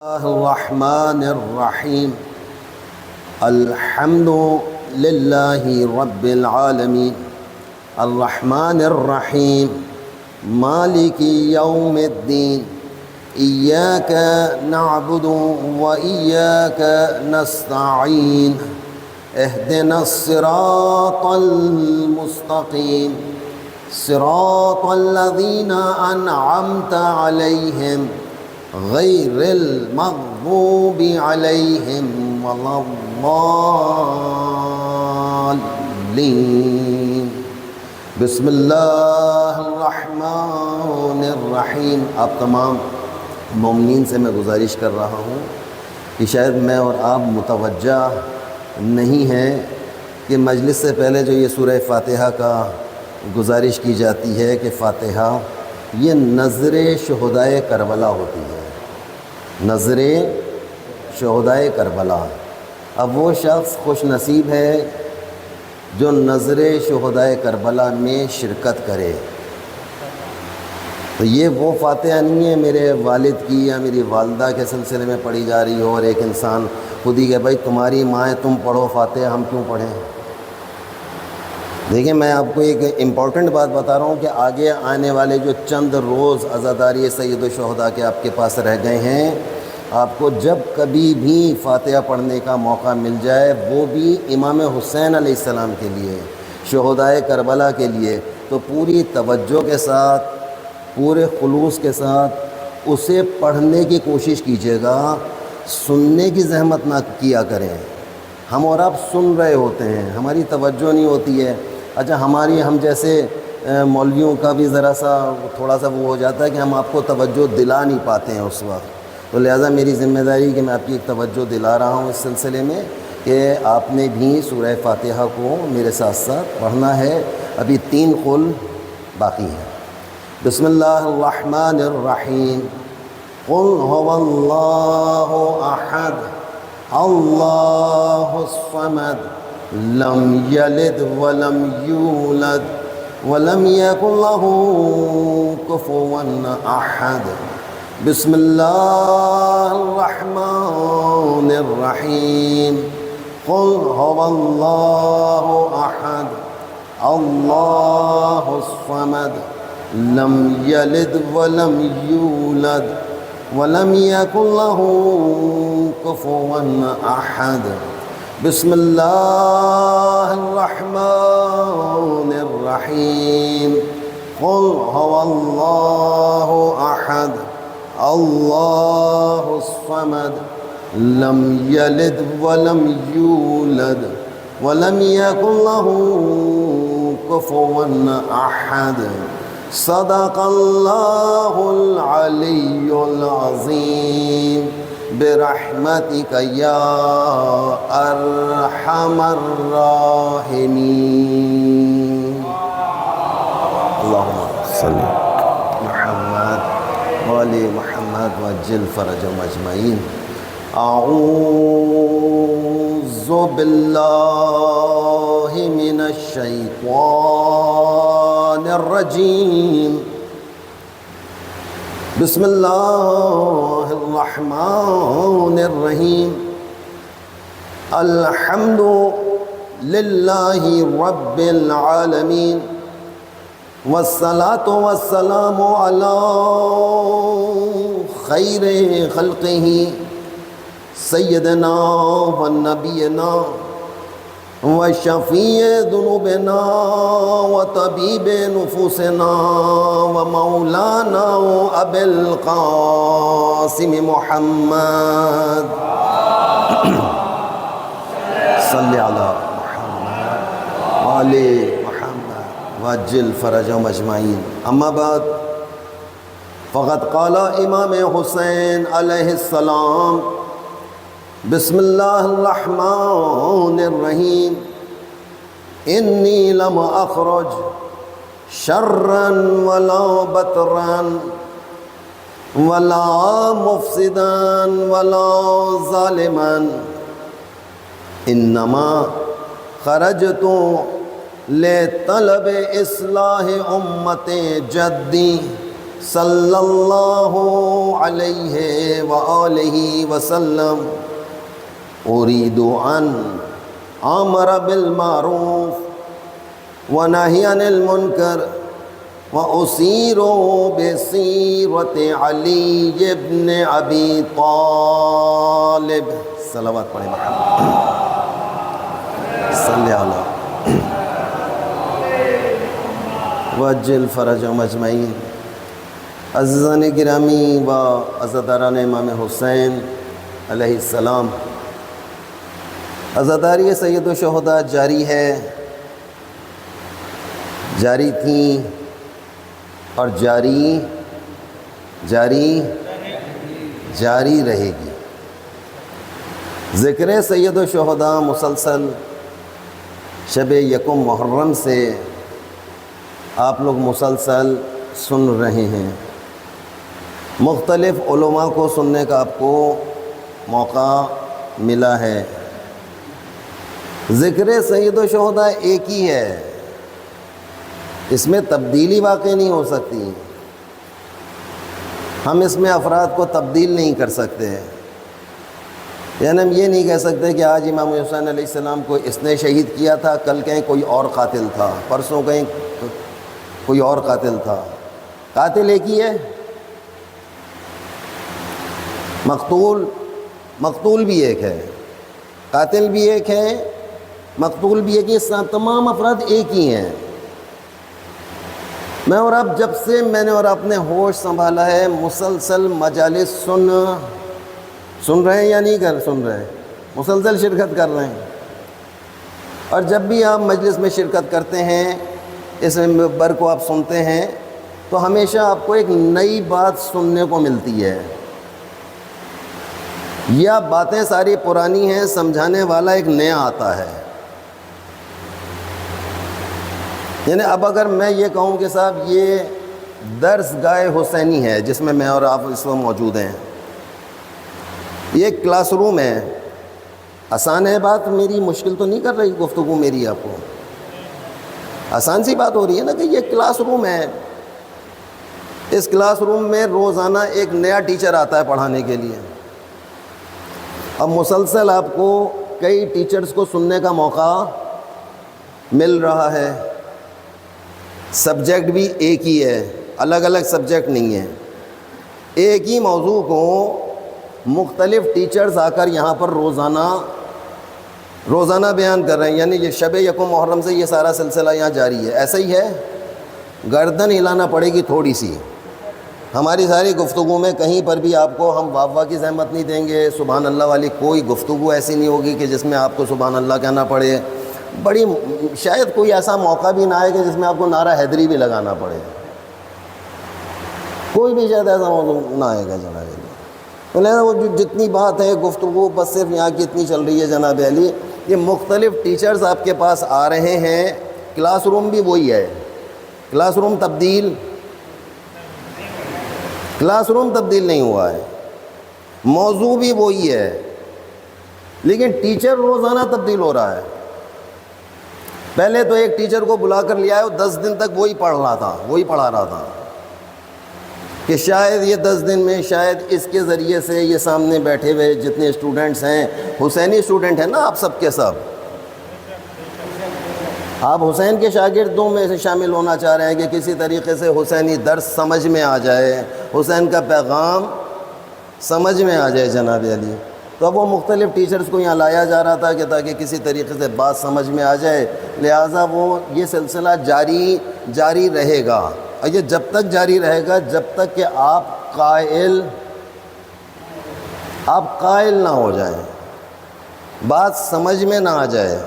الرحمن الرحیم الحمد للہ رب العالمین الرحمن الرحیم مالک یوم الدین ایاک نعبد و ایاک نستعین اہدنا الصراط المستقیم صراط الذین انعمت علیہم غیر المغضوب علیہم ولا الضالین۔ بسم اللہ الرحمن الرحیم۔ آپ تمام مومنین سے میں گزارش کر رہا ہوں کہ شاید میں اور آپ متوجہ نہیں ہیں کہ مجلس سے پہلے جو یہ سورہ فاتحہ کا گزارش کی جاتی ہے کہ فاتحہ یہ نظر شہدائے کربلا ہوتی ہے، نظر شہدائے کربلا۔ اب وہ شخص خوش نصیب ہے جو نظر شہدائے کربلا میں شرکت کرے۔ تو یہ وہ فاتحہ نہیں ہے میرے والد کی یا میری والدہ کے سلسلے میں پڑھی جا رہی ہو اور ایک انسان خود ہی کہ بھائی تمہاری ماں ہے تم پڑھو فاتحہ ہم کیوں پڑھیں۔ دیکھیں میں آپ کو ایک امپورٹنٹ بات بتا رہا ہوں کہ آگے آنے والے جو چند روز عزاداری سید الشہداء کے آپ کے پاس رہ گئے ہیں، آپ کو جب کبھی بھی فاتحہ پڑھنے کا موقع مل جائے، وہ بھی امام حسین علیہ السلام کے لیے، شہدائے کربلا کے لیے، تو پوری توجہ کے ساتھ پورے خلوص کے ساتھ اسے پڑھنے کی کوشش کیجیے گا، سننے کی زحمت نہ کیا کریں۔ ہم اور آپ سن رہے ہوتے ہیں، ہماری توجہ نہیں ہوتی ہے۔ اچھا ہم جیسے مولویوں کا بھی ذرا سا تھوڑا سا وہ ہو جاتا ہے کہ ہم آپ کو توجہ دلا نہیں پاتے ہیں اس وقت، تو لہٰذا میری ذمہ داری کہ میں آپ کی ایک توجہ دلا رہا ہوں اس سلسلے میں کہ آپ نے بھی سورہ فاتحہ کو میرے ساتھ ساتھ پڑھنا ہے۔ ابھی 3 قل باقی ہیں۔ بسم اللہ الرحمن الرحیم۔ قل هو اللہ احد اللہ الصمد لم یلد ولم یولد ولم یکن له کفوا احد۔ بسم اللہ الرحمن الرحیم۔ قل هو اللہ احد اللہ الصمد لم یلد ولم یولد ولم یکن له کفوا احد۔ بسم اللہ الرحمن الرحیم۔ قل هو اللہ احد اللہ الصمد لم یلد ولم یولد ولم یکن له کفوا احد۔ صدق اللہ العلی العظیم برحمتک یا ارحم الراحمین۔ اللہم صلی محمد وآل محمد وعجل فرجهم اجمعین۔ اعوذ باللہ من الشیطان الرجیم۔ بسم اللہ الرحمن الرحیم۔ الحمد للہ رب العالمین والصلاة والسلام علی خیر خلقہ سیدنا و نبینا و شفیع ذنوبنا و طبیب نفوسنا و مولانا و ابی القاسم محمد صلی علی محمد وآل محمد وعجل فرجهم اجمعین۔ اما بعد فقد قال امام حسین علیہ السلام بسم اللہ الرحمن الرحیم۔ انی لم اخرج شرا ولا بطرا ولا مفسدا ولا ظالما انما خرجت لطلب اصلاح امت جدی صلی اللہ علیہ وآلہ وسلم اريد ان امر بالمعروف ونهي عن المنکر واسیر بسیرۃ علی بن ابی طالب. صلوات پڑھیں صلی علی وجل فرجهم اجمعین. عزیزان گرامی و عزاداران امام حسین علیہ السلام، عزاداری سید الشہداء جاری ہے، جاری تھیں اور جاری رہے گی. ذکر سید الشہداء مسلسل شب یکم محرم سے آپ لوگ مسلسل سن رہے ہیں. مختلف علماء کو سننے کا آپ کو موقع ملا ہے. ذکر سید الشہداء ایک ہی ہے، اس میں تبدیلی واقع نہیں ہو سکتی. ہم اس میں افراد کو تبدیل نہیں کر سکتے. یعنی ہم یہ نہیں کہہ سکتے کہ آج امام حسین علیہ السلام کو اس نے شہید کیا تھا، کل کہیں کوئی اور قاتل تھا، پرسوں کہیں کوئی اور قاتل تھا. قاتل ایک ہی ہے. مقتول بھی ایک ہے، قاتل بھی ایک ہے، مقتول بھی ایک ہی. تمام افراد ایک ہی ہیں. میں اور آپ جب سے میں نے اور آپ نے ہوش سنبھالا ہے مسلسل مجالس سن رہے ہیں یا نہیں سن رہے ہیں؟ مسلسل شرکت کر رہے ہیں. اور جب بھی آپ مجلس میں شرکت کرتے ہیں، اس منبر کو آپ سنتے ہیں، تو ہمیشہ آپ کو ایک نئی بات سننے کو ملتی ہے. یا باتیں ساری پرانی ہیں، سمجھانے والا ایک نیا آتا ہے. یعنی اب اگر میں یہ کہوں کہ صاحب یہ درس گاہ حسینی ہے جس میں اور آپ اس وقت موجود ہیں، یہ ایک کلاس روم ہے. آسان ہے بات، میری مشکل تو نہیں کر رہی گفتگو میری، آپ کو آسان سی بات ہو رہی ہے نا کہ یہ کلاس روم ہے. اس کلاس روم میں روزانہ ایک نیا ٹیچر آتا ہے پڑھانے کے لیے. اب مسلسل آپ کو کئی ٹیچرز کو سننے کا موقع مل رہا ہے. سبجیکٹ بھی ایک ہی ہے، الگ الگ سبجیکٹ نہیں ہے. ایک ہی موضوع کو مختلف ٹیچرز آ کر یہاں پر روزانہ بیان کر رہے ہیں. یعنی یہ شب یکم محرم سے یہ سارا سلسلہ یہاں جاری ہے. ایسا ہی ہے، گردن ہلانا پڑے گی تھوڑی سی. ہماری ساری گفتگو میں کہیں پر بھی آپ کو ہم واہ واہ کی زحمت نہیں دیں گے. سبحان اللہ والی کوئی گفتگو ایسی نہیں ہوگی کہ جس میں آپ کو سبحان اللہ کہنا پڑے. بڑی شاید کوئی ایسا موقع بھی نہ آئے کہ جس میں آپ کو نعرہ حیدری بھی لگانا پڑے. کوئی بھی شاید ایسا موضوع نہ آئے گا جناب علی. تو لہٰذا وہ جتنی بات ہے گفتگو بس صرف یہاں کی اتنی چل رہی ہے جناب علی. یہ مختلف ٹیچرز آپ کے پاس آ رہے ہیں. کلاس روم بھی وہی ہے. کلاس روم تبدیل نہیں ہوا ہے. موضوع بھی وہی ہے، لیکن ٹیچر روزانہ تبدیل ہو رہا ہے. پہلے تو ایک ٹیچر کو بلا کر لیا ہے، وہ 10 دن تک وہی پڑھا رہا تھا کہ شاید یہ 10 دن میں شاید اس کے ذریعے سے یہ سامنے بیٹھے ہوئے جتنے اسٹوڈنٹس ہیں، حسینی اسٹوڈنٹ ہیں نا آپ سب کے سب، آپ حسین کے شاگردوں میں سے شامل ہونا چاہ رہے ہیں کہ کسی طریقے سے حسینی درس سمجھ میں آ جائے، حسین کا پیغام سمجھ میں آ جائے جناب علی. تو اب وہ مختلف ٹیچرز کو یہاں لایا جا رہا تھا کہ تاکہ کسی طریقے سے بات سمجھ میں آ جائے. لہٰذا وہ یہ سلسلہ جاری رہے گا. اور یہ جب تک جاری رہے گا جب تک کہ آپ قائل نہ ہو جائیں، بات سمجھ میں نہ آ جائے.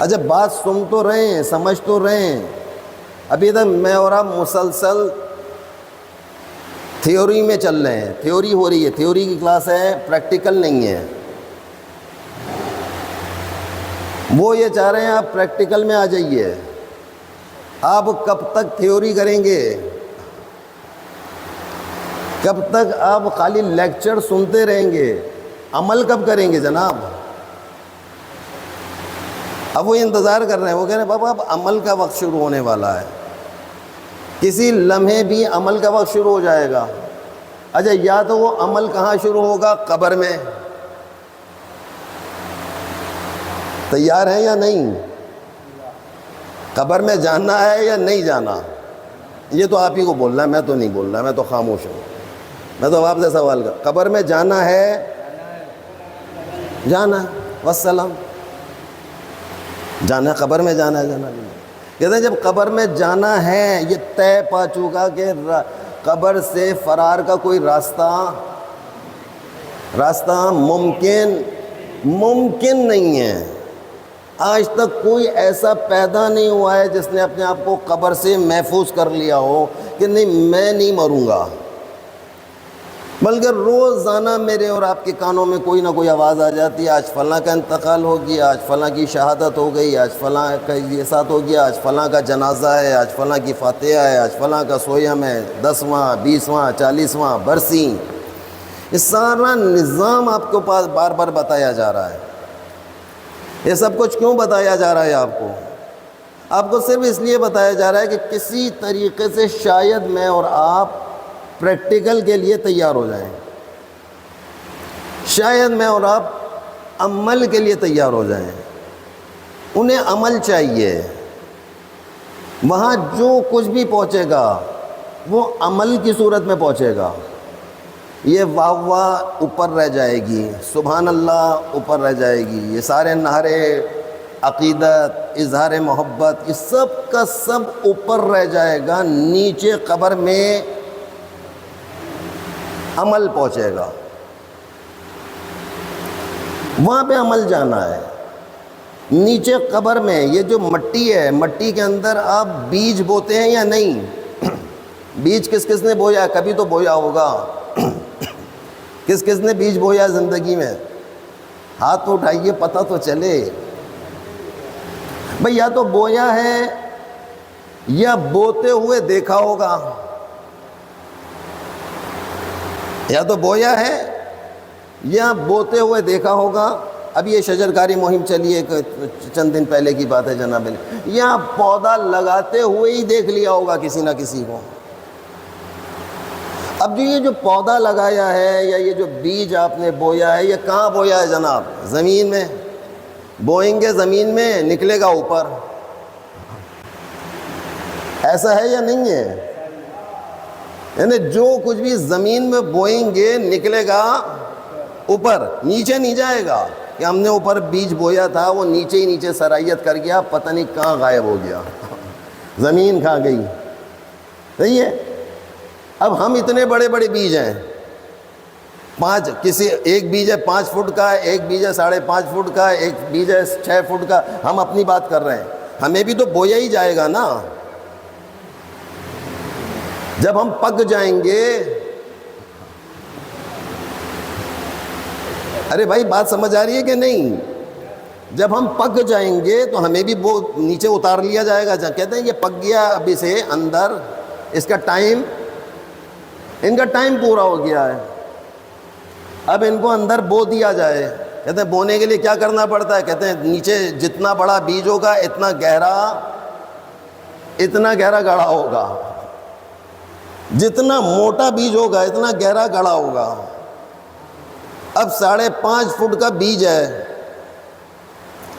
اچھا بات سن تو رہے ہیں، سمجھ تو رہے ہیں. ابھی تک میں اور آپ مسلسل تھیوری میں چل رہے ہیں. تھیوری ہو رہی ہے، تھیوری کی کلاس ہے، پریکٹیکل نہیں ہے. وہ یہ چاہ رہے ہیں آپ پریکٹیکل میں آ جائیے. آپ کب تک تھیوری کریں گے؟ کب تک آپ خالی لیکچر سنتے رہیں گے؟ عمل کب کریں گے جناب؟ اب وہ انتظار کر رہے ہیں، وہ کہہ رہے ہیں بابا اب عمل کا وقت شروع ہونے والا ہے. کسی لمحے بھی عمل کا وقت شروع ہو جائے گا. اچھا یا تو وہ عمل کہاں شروع ہوگا؟ قبر میں. تیار ہیں یا نہیں؟ قبر میں جانا ہے یا نہیں جانا؟ یہ تو آپ ہی کو بولنا ہے، میں تو نہیں بول رہا، میں تو خاموش ہوں. میں تو آپ سے سوال کر، قبر میں جانا ہے؟ جانا ہے، والسلام. جانا ہے، قبر میں جانا ہے، جانا نہیں. کہتے ہیں جب قبر میں جانا ہے، یہ طے پا چکا کہ قبر سے فرار کا کوئی راستہ ممکن نہیں ہے. آج تک کوئی ایسا پیدا نہیں ہوا ہے جس نے اپنے آپ کو قبر سے محفوظ کر لیا ہو کہ نہیں میں نہیں مروں گا. بلکہ روزانہ میرے اور آپ کے کانوں میں کوئی نہ کوئی آواز آ جاتی ہے، آج فلاں کا انتقال ہو گیا، آج فلاں کی شہادت ہو گئی، آج فلاں کا یہ ساتھ ہو گیا، آج فلاں کا جنازہ ہے، آج فلاں کی فاتحہ ہے، آج فلاں کا سویم ہے، 10واں 20واں 40واں برسی. یہ سارا نظام آپ کے پاس بار بار بتایا جا رہا ہے. یہ سب کچھ کیوں بتایا جا رہا ہے آپ کو؟ آپ کو صرف اس لیے بتایا جا رہا ہے کہ کسی طریقے سے شاید میں اور آپ پریکٹیکل کے لیے تیار ہو جائیں، شاید میں اور آپ عمل کے لیے تیار ہو جائیں. انہیں عمل چاہیے. وہاں جو کچھ بھی پہنچے گا وہ عمل کی صورت میں پہنچے گا. یہ واہ واہ اوپر رہ جائے گی، سبحان اللہ اوپر رہ جائے گی، یہ سارے نعرے عقیدت، اظہار محبت، یہ سب کا سب اوپر رہ جائے گا. نیچے قبر میں عمل پہنچے گا، وہاں پہ عمل جانا ہے. نیچے قبر میں یہ جو مٹی ہے، مٹی کے اندر آپ بیج بوتے ہیں یا نہیں؟ بیج کس کس نے بویا؟ کبھی تو بویا ہوگا. کس کس نے بیج بویا زندگی میں؟ ہاتھ تو اٹھائیے، پتہ تو چلے. بھئی یا تو بویا ہے یا بوتے ہوئے دیکھا ہوگا. یا تو بویا ہے یا بوتے ہوئے دیکھا ہوگا. اب یہ شجرکاری مہم چلی ہے، چند دن پہلے کی بات ہے جناب، یا پودا لگاتے ہوئے ہی دیکھ لیا ہوگا کسی نہ کسی کو. اب جو یہ جو پودا لگایا ہے یا یہ جو بیج آپ نے بویا ہے، یہ کہاں بویا ہے جناب؟ زمین میں. بوئیں گے زمین میں، نکلے گا اوپر. ایسا ہے یا نہیں ہے؟ یعنی جو کچھ بھی زمین میں بوئیں گے نکلے گا اوپر، نیچے نہیں جائے گا. کہ ہم نے اوپر بیج بویا تھا، وہ نیچے ہی نیچے سرائیت کر گیا، پتہ نہیں کہاں غائب ہو گیا، زمین کھا گئی. صحیح ہے. اب ہم اتنے بڑے بڑے بیج ہیں، ایک بیج ہے 5 فٹ کا، ایک بیج ہے 5.5 فٹ کا، ایک بیج ہے 6 فٹ کا. ہم اپنی بات کر رہے ہیں، ہمیں بھی تو بویا ہی جائے گا نا. جب ہم پک جائیں گے، ارے بھائی بات سمجھ آ رہی ہے کہ نہیں؟ جب ہم پک جائیں گے تو ہمیں بھی وہ نیچے اتار لیا جائے گا. کہتے ہیں یہ پک گیا ابھی سے اندر، اس کا ٹائم، ان کا ٹائم پورا ہو گیا ہے، اب ان کو اندر بو دیا جائے. کہتے ہیں بونے کے لیے کیا کرنا پڑتا ہے؟ کہتے ہیں نیچے جتنا بڑا بیج ہوگا اتنا گہرا گڑھا ہوگا، جتنا موٹا بیج ہوگا اتنا گہرا گڑھا ہوگا. اب 5.5 فٹ کا بیج ہے،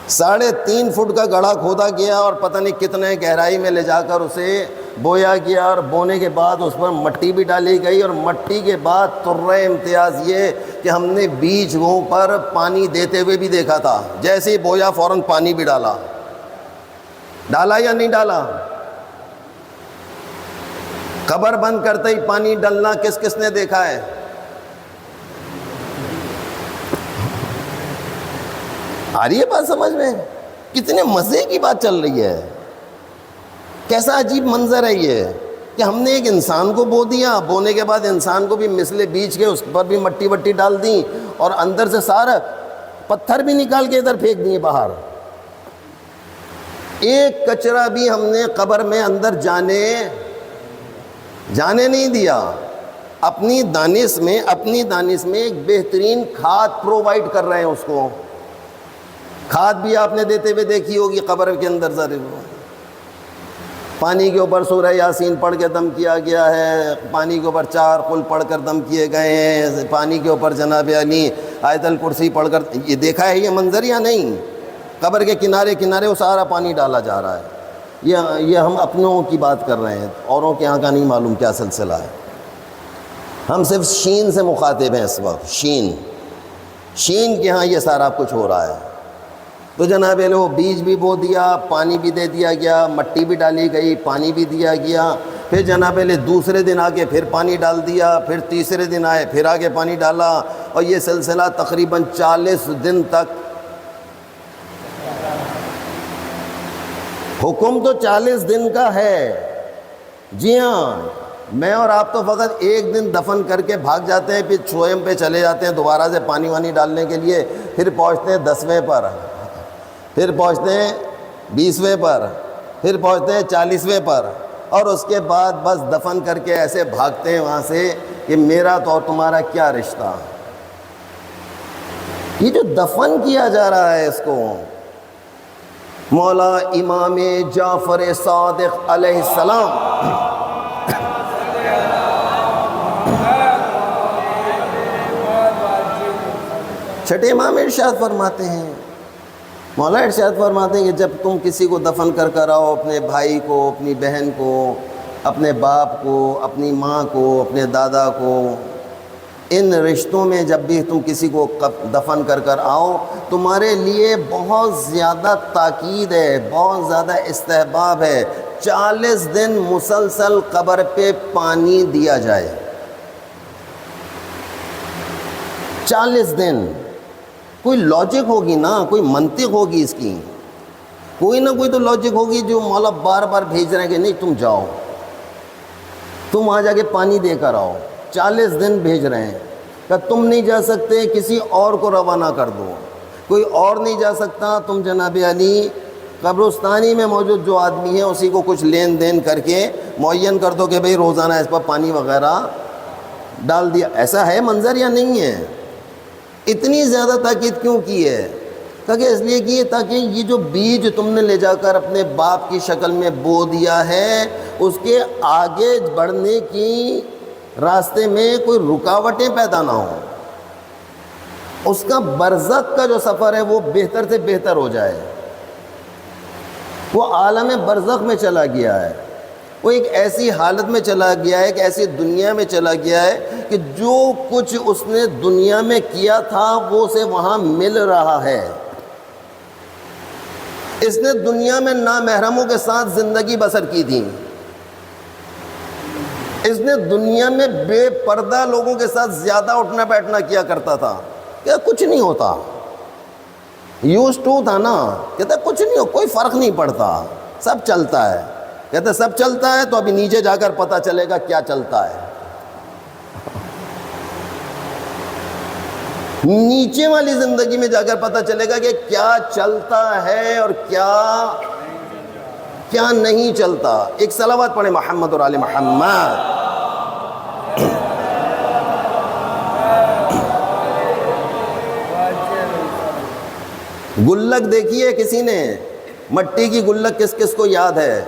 3.5 فٹ کا گڑھا کھودا گیا اور پتہ نہیں کتنے گہرائی میں لے جا کر اسے بویا گیا. اور بونے کے بعد اس پر مٹی بھی ڈالی گئی، اور مٹی کے بعد ترے امتیاز یہ کہ ہم نے بیجوں پر پانی دیتے ہوئے بھی دیکھا تھا. جیسے ہی بویا فوراً پانی بھی ڈالا یا نہیں ڈالا؟ قبر بند کرتے ہی پانی ڈلنا کس نے دیکھا ہے؟ آ رہی ہے بات سمجھ میں؟ کتنے مزے کی بات چل رہی ہے. کیسا عجیب منظر ہے یہ کہ ہم نے ایک انسان کو بو دیا، بونے کے بعد انسان کو بھی مثل بیج کے اس پر بھی مٹی وٹی ڈال دی، اور اندر سے سارا پتھر بھی نکال کے ادھر پھینک دیے باہر. ایک کچرا بھی ہم نے قبر میں اندر جانے نہیں دیا. اپنی دانش میں ایک بہترین کھاد پرووائڈ کر رہے ہیں اس کو. کھاد بھی آپ نے دیتے ہوئے دیکھی ہوگی قبر کے اندر. ضرور پانی کے اوپر سورہ یاسین پڑھ کے دم کیا گیا ہے، پانی کے اوپر 4 قل پڑھ کر دم کیے گئے ہیں، پانی کے اوپر جناب علی آیت الکرسی پڑھ کر، یہ دیکھا ہے یہ منظر یا نہیں؟ قبر کے کنارے کنارے وہ سارا پانی ڈالا جا رہا ہے۔ یہ ہم اپنوں کی بات کر رہے ہیں، اوروں کے یہاں کا نہیں معلوم کیا سلسلہ ہے۔ ہم صرف شین سے مخاطب ہیں اس وقت، شین کے ہاں یہ سارا کچھ ہو رہا ہے۔ تو جناب لو بیج بھی بو دیا، پانی بھی دے دیا گیا، مٹی بھی ڈالی گئی، پانی بھی دیا گیا، پھر جناب لے دوسرے دن آگے پھر پانی ڈال دیا، پھر تیسرے دن آئے پھر آگے پانی ڈالا، اور یہ سلسلہ تقریباً 40 دن تک۔ حکم تو 40 دن کا ہے، جی ہاں، میں اور آپ تو فقط ایک دن دفن کر کے بھاگ جاتے ہیں، پھر چوہم پہ چلے جاتے ہیں دوبارہ سے پانی وانی ڈالنے کے لیے، پھر پہنچتے ہیں 10ویں پر، پھر پہنچتے ہیں 20ویں پر، پھر پہنچتے ہیں 40ویں پر، اور اس کے بعد بس دفن کر کے ایسے بھاگتے ہیں وہاں سے کہ میرا تو اور تمہارا کیا رشتہ۔ یہ جو دفن کیا جا رہا ہے اس کو مولا امام جعفر صادق علیہ السلام چھٹے امام ارشاد فرماتے ہیں، مولا ارشاد فرماتے ہیں کہ جب تم کسی کو دفن کر کر آؤ، اپنے بھائی کو، اپنی بہن کو، اپنے باپ کو، اپنی ماں کو، اپنے دادا کو، ان رشتوں میں جب بھی تم کسی کو دفن کر کر آؤ، تمہارے لیے بہت زیادہ تاکید ہے، بہت زیادہ استحباب ہے، 40 دن مسلسل قبر پہ پانی دیا جائے۔ 40 دن کوئی لاجک ہوگی نا، کوئی منطق ہوگی اس کی، کوئی نہ کوئی تو لاجک ہوگی جو مولا بار بار بھیج رہے ہیں کہ نہیں تم جاؤ، تم وہاں جا کے پانی دے کر آؤ۔ 40 دن بھیج رہے ہیں کہ تم نہیں جا سکتے کسی اور کو روانہ کر دو، کوئی اور نہیں جا سکتا، تم جناب علی قبرستانی میں موجود جو آدمی ہے اسی کو کچھ لین دین کر کے معین کر دو کہ بھئی روزانہ اس پر پانی وغیرہ ڈال دیا۔ ایسا ہے منظر یا نہیں ہے؟ اتنی زیادہ تاکید کیوں کی ہے؟ تاکہ اس لیے کی ہے تاکہ یہ جو بیج تم نے لے جا کر اپنے باپ کی شکل میں بو دیا ہے، اس کے آگے بڑھنے کی راستے میں کوئی رکاوٹیں پیدا نہ ہوں، اس کا برزخ کا جو سفر ہے وہ بہتر سے بہتر ہو جائے۔ وہ عالم برزخ میں چلا گیا ہے، وہ ایک ایسی حالت میں چلا گیا ہے، ایک ایسی دنیا میں چلا گیا ہے کہ جو کچھ اس نے دنیا میں کیا تھا وہ اسے وہاں مل رہا ہے۔ اس نے دنیا میں نامحرموں کے ساتھ زندگی بسر کی تھی، اس نے دنیا میں بے پردہ لوگوں کے ساتھ زیادہ اٹھنا بیٹھنا کیا کرتا تھا، کہ کچھ نہیں ہوتا، یوز ٹو تھا نا، کہتا کچھ نہیں ہو، کوئی فرق نہیں پڑتا، سب چلتا ہے۔ کہتے سب چلتا ہے تو ابھی نیچے جا کر پتہ چلے گا کیا چلتا ہے۔ نیچے والی زندگی میں جا کر پتہ چلے گا کہ کیا چلتا ہے اور کیا نہیں چلتا۔ ایک صلوات پڑھیں محمد اور آل محمد۔ گلک دیکھی ہے کسی نے؟ مٹی کی گلک کس کس کو یاد ہے؟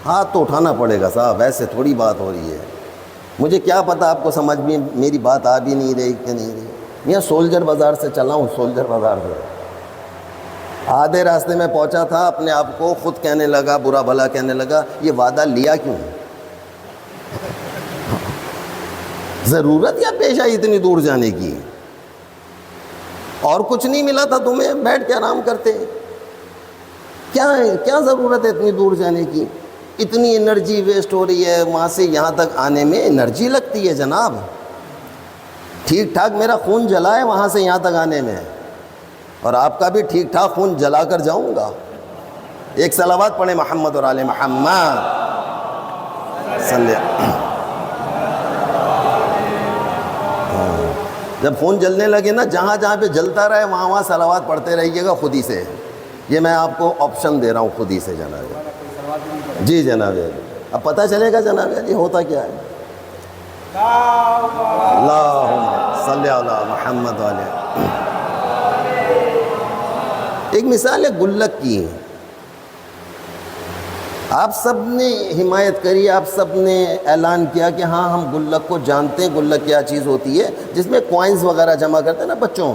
ہاتھ تو اٹھانا پڑے گا صاحب، ایسے تھوڑی بات ہو رہی ہے۔ مجھے کیا پتا آپ کو سمجھ میں میری بات آ بھی نہیں رہی کہ نہیں رہی۔ یہاں سولجر بازار سے چلا ہوں، سولجر بازار سے آدھے راستے میں پہنچا تھا، اپنے آپ کو خود کہنے لگا، برا بھلا کہنے لگا، یہ وعدہ لیا کیوں؟ ضرورت یا پیش آئی اتنی دور جانے کی؟ اور کچھ نہیں ملا تھا تمہیں، بیٹھ کے آرام کرتے، کیا ضرورت ہے اتنی دور جانے کی؟ اتنی انرجی ویسٹ ہو رہی ہے، وہاں سے یہاں تک آنے میں انرجی لگتی ہے جناب، ٹھیک ٹھاک میرا خون جلا ہے وہاں سے یہاں تک آنے میں، اور آپ کا بھی ٹھیک ٹھاک خون جلا کر جاؤں گا۔ ایک صلوات پڑھیں محمد اور آل محمد صلی۔ جب خون جلنے لگے نا، جہاں جہاں پہ جلتا رہے وہاں وہاں صلوات پڑھتے رہیے گا خود ہی سے۔ یہ میں آپ کو آپشن دے رہا ہوں خود ہی سے جناب جی، جناب اب پتہ چلے گا جناب جی ہوتا کیا ہے۔ اللہم صلی علی محمد علیہ۔ ایک مثال ہے گلک کی، آپ سب نے حمایت کری، آپ سب نے اعلان کیا کہ ہاں ہم گلک کو جانتے ہیں، گلک کیا چیز ہوتی ہے، جس میں کوائنز وغیرہ جمع کرتے ہیں نا بچوں،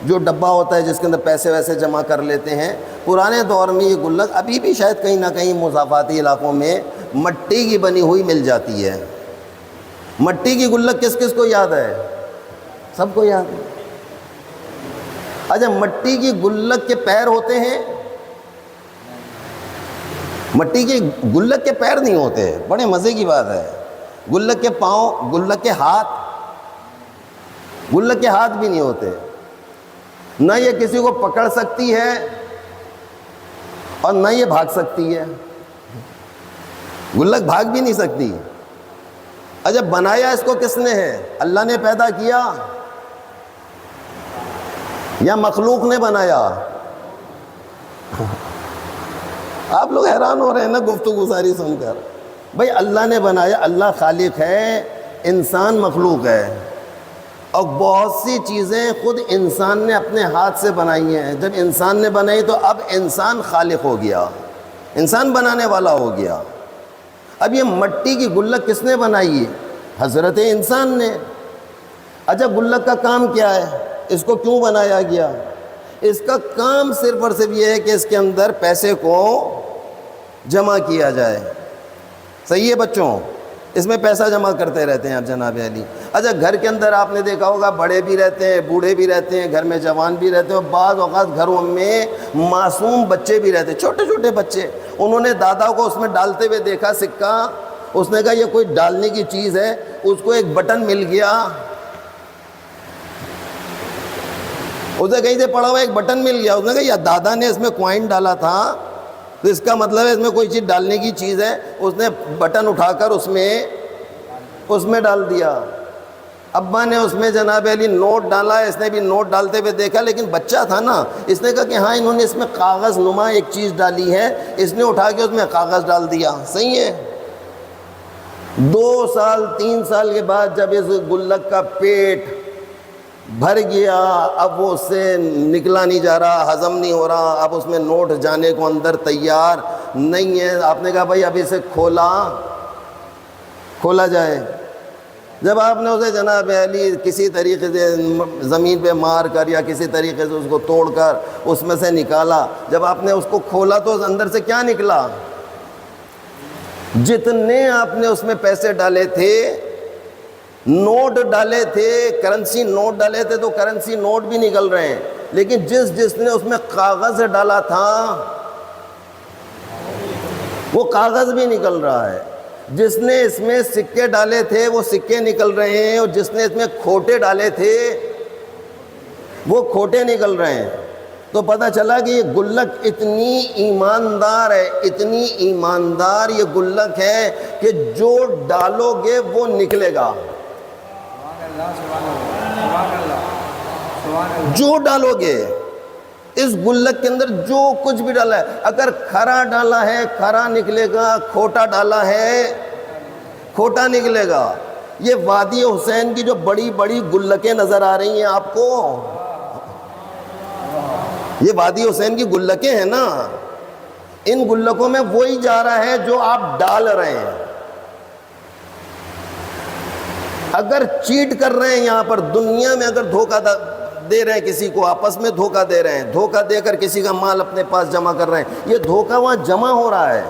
جو ڈبہ ہوتا ہے جس کے اندر پیسے ویسے جمع کر لیتے ہیں۔ پرانے دور میں یہ گلک ابھی بھی شاید کہیں نہ کہیں مضافاتی علاقوں میں مٹی کی بنی ہوئی مل جاتی ہے۔ مٹی کی گلک کس کس کو یاد ہے؟ سب کو یاد ہے۔ اچھا، مٹی کی گلک کے پیر ہوتے ہیں؟ مٹی کی گلک کے پیر نہیں ہوتے، بڑے مزے کی بات ہے۔ گلک کے پاؤں، گلک کے ہاتھ، گلک کے ہاتھ بھی نہیں ہوتے۔ نہ یہ کسی کو پکڑ سکتی ہے اور نہ یہ بھاگ سکتی ہے، گلک بھاگ بھی نہیں سکتی۔ اچھا، بنایا اس کو کس نے ہے؟ اللہ نے پیدا کیا یا مخلوق نے بنایا؟ آپ لوگ حیران ہو رہے ہیں نا گفتگو ساری سن کر۔ بھائی اللہ نے بنایا، اللہ خالق ہے، انسان مخلوق ہے، اور بہت سی چیزیں خود انسان نے اپنے ہاتھ سے بنائی ہیں۔ جب انسان نے بنائی تو اب انسان خالق ہو گیا، انسان بنانے والا ہو گیا۔ اب یہ مٹی کی گلک کس نے بنائی ہے؟ حضرت انسان نے۔ اچھا، گلک کا کام کیا ہے؟ اس کو کیوں بنایا گیا؟ اس کا کام صرف اور صرف یہ ہے کہ اس کے اندر پیسے کو جمع کیا جائے۔ صحیح ہے بچوں؟ اس میں پیسہ جمع کرتے رہتے ہیں آپ جناب علی۔ اچھا، گھر کے اندر آپ نے دیکھا ہوگا بڑے بھی رہتے ہیں، بوڑھے بھی رہتے ہیں، گھر میں جوان بھی رہتے ہیں، اور بعض اوقات گھروں میں معصوم بچے بھی رہتے ہیں، چھوٹے چھوٹے بچے۔ انہوں نے دادا کو اس میں ڈالتے ہوئے دیکھا سکہ، اس نے کہا یہ کوئی ڈالنے کی چیز ہے، اس کو ایک بٹن مل گیا، اسے کہیں سے پڑھا ہوا ایک بٹن مل گیا، اس نے کہا یہ دادا نے اس میں کوائن ڈالا تھا تو اس کا مطلب ہے اس میں کوئی چیز ڈالنے کی چیز ہے۔ اس نے بٹن اٹھا کر اس میں ڈال دیا۔ ابا نے اس میں جناب علی نوٹ ڈالا، اس نے بھی نوٹ ڈالتے ہوئے دیکھا، لیکن بچہ تھا نا، اس نے کہا کہ ہاں انہوں نے اس میں کاغذ نما ایک چیز ڈالی ہے، اس نے اٹھا کے اس میں کاغذ ڈال دیا۔ صحیح ہے؟ 2 سال 3 سال کے بعد جب اس گلک کا پیٹ بھر گیا، اب وہ اس سے نکلا نہیں جا رہا، ہضم نہیں ہو رہا، اب اس میں نوٹ جانے کو اندر تیار نہیں ہے، آپ نے کہا بھائی اب اسے کھولا جائے۔ جب آپ نے اسے جناب علی کسی طریقے سے زمین پہ مار کر یا کسی طریقے سے اس کو توڑ کر اس میں سے نکالا، جب آپ نے اس کو کھولا تو اندر سے کیا نکلا؟ جتنے آپ نے اس میں پیسے ڈالے تھے، نوٹ ڈالے تھے، کرنسی نوٹ ڈالے تھے، تو کرنسی نوٹ بھی نکل رہے ہیں، لیکن جس نے اس میں کاغذ ڈالا تھا وہ کاغذ بھی نکل رہا ہے، جس نے اس میں سکے ڈالے تھے وہ سکے نکل رہے ہیں، اور جس نے اس میں کھوٹے ڈالے تھے وہ کھوٹے نکل رہے ہیں۔ تو پتہ چلا کہ یہ گلک اتنی ایماندار ہے، اتنی ایماندار یہ گلک ہے کہ جو ڈالو گے وہ نکلے گا، جو ڈالو گے اس گلک کے اندر، جو کچھ بھی ڈالا ہے، اگر کھرا ڈالا ہے کھرا نکلے گا، کھوٹا ڈالا ہے کھوٹا نکلے گا۔ یہ وادی حسین کی جو بڑی بڑی گلکیں نظر آ رہی ہیں آپ کو، یہ وادی حسین کی گلکیں ہیں نا، ان گلکوں میں وہی جا رہا ہے جو آپ ڈال رہے ہیں۔ اگر چیٹ کر رہے ہیں یہاں پر دنیا میں، اگر دھوکہ دے رہے ہیں کسی کو، آپس میں دھوکہ دے رہے ہیں، دھوکہ دے کر کسی کا مال اپنے پاس جمع کر رہے ہیں، یہ دھوکہ وہاں جمع ہو رہا ہے۔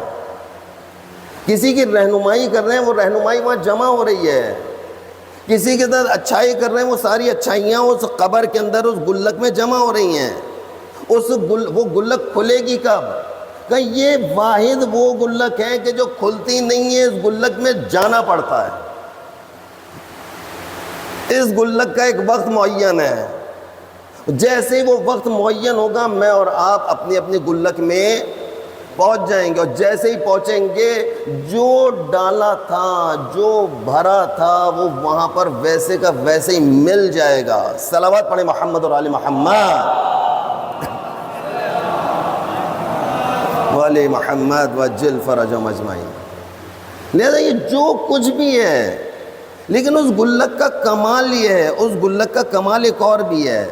کسی کی رہنمائی کر رہے ہیں، وہ رہنمائی وہاں جمع ہو رہی ہے۔ کسی کے ساتھ اچھائی کر رہے ہیں، وہ ساری اچھائیاں اس قبر کے اندر اس گلک میں جمع ہو رہی ہیں۔ وہ گلک کھلے گی کب؟ کہ یہ واحد وہ گلک ہے کہ جو کھلتی نہیں ہے، اس گلک میں جانا پڑتا ہے۔ اس گلک کا ایک وقت معین ہے، جیسے ہی وہ وقت معین ہوگا میں اور آپ اپنی اپنی گلک میں پہنچ جائیں گے، اور جیسے ہی پہنچیں گے جو ڈالا تھا، جو بھرا تھا، وہ وہاں پر ویسے کا ویسے ہی مل جائے گا۔ صلوات پڑھیں محمد اور آل محمد، وآل محمد وجل فرجهم اجمعین۔ لہذا یہ جو کچھ بھی ہے، لیکن اس گلک کا کمال یہ ہے، اس گلک کا کمال ایک اور بھی ہے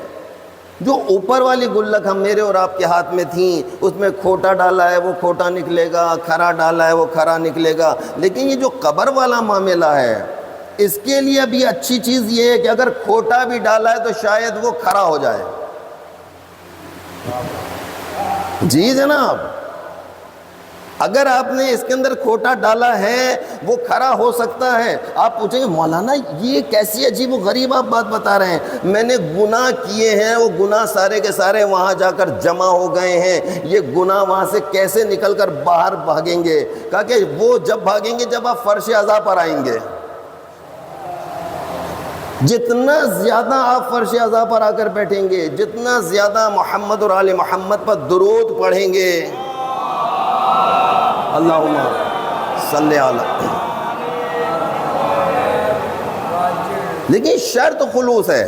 جو اوپر والی گلک ہم میرے اور آپ کے ہاتھ میں تھیں، اس میں کھوٹا ڈالا ہے وہ کھوٹا نکلے گا، کھرا ڈالا ہے وہ کھرا نکلے گا. لیکن یہ جو قبر والا معاملہ ہے، اس کے لیے ابھی اچھی چیز یہ ہے کہ اگر کھوٹا بھی ڈالا ہے تو شاید وہ کھرا ہو جائے. جی جناب، اگر آپ نے اس کے اندر کھوٹا ڈالا ہے وہ کھرا ہو سکتا ہے. آپ پوچھیں گے مولانا یہ کیسی عجیب و غریب آپ بات بتا رہے ہیں؟ میں نے گناہ کیے ہیں، وہ گناہ سارے کے سارے وہاں جا کر جمع ہو گئے ہیں، یہ گناہ وہاں سے کیسے نکل کر باہر بھاگیں گے؟ کہا کہ وہ جب بھاگیں گے جب آپ فرش عزا پر آئیں گے. جتنا زیادہ آپ فرش عزا پر آ کر بیٹھیں گے، جتنا زیادہ محمد اور آل محمد پر درود پڑھیں گے، اللہم صلی علی. لیکن شرط خلوص ہے،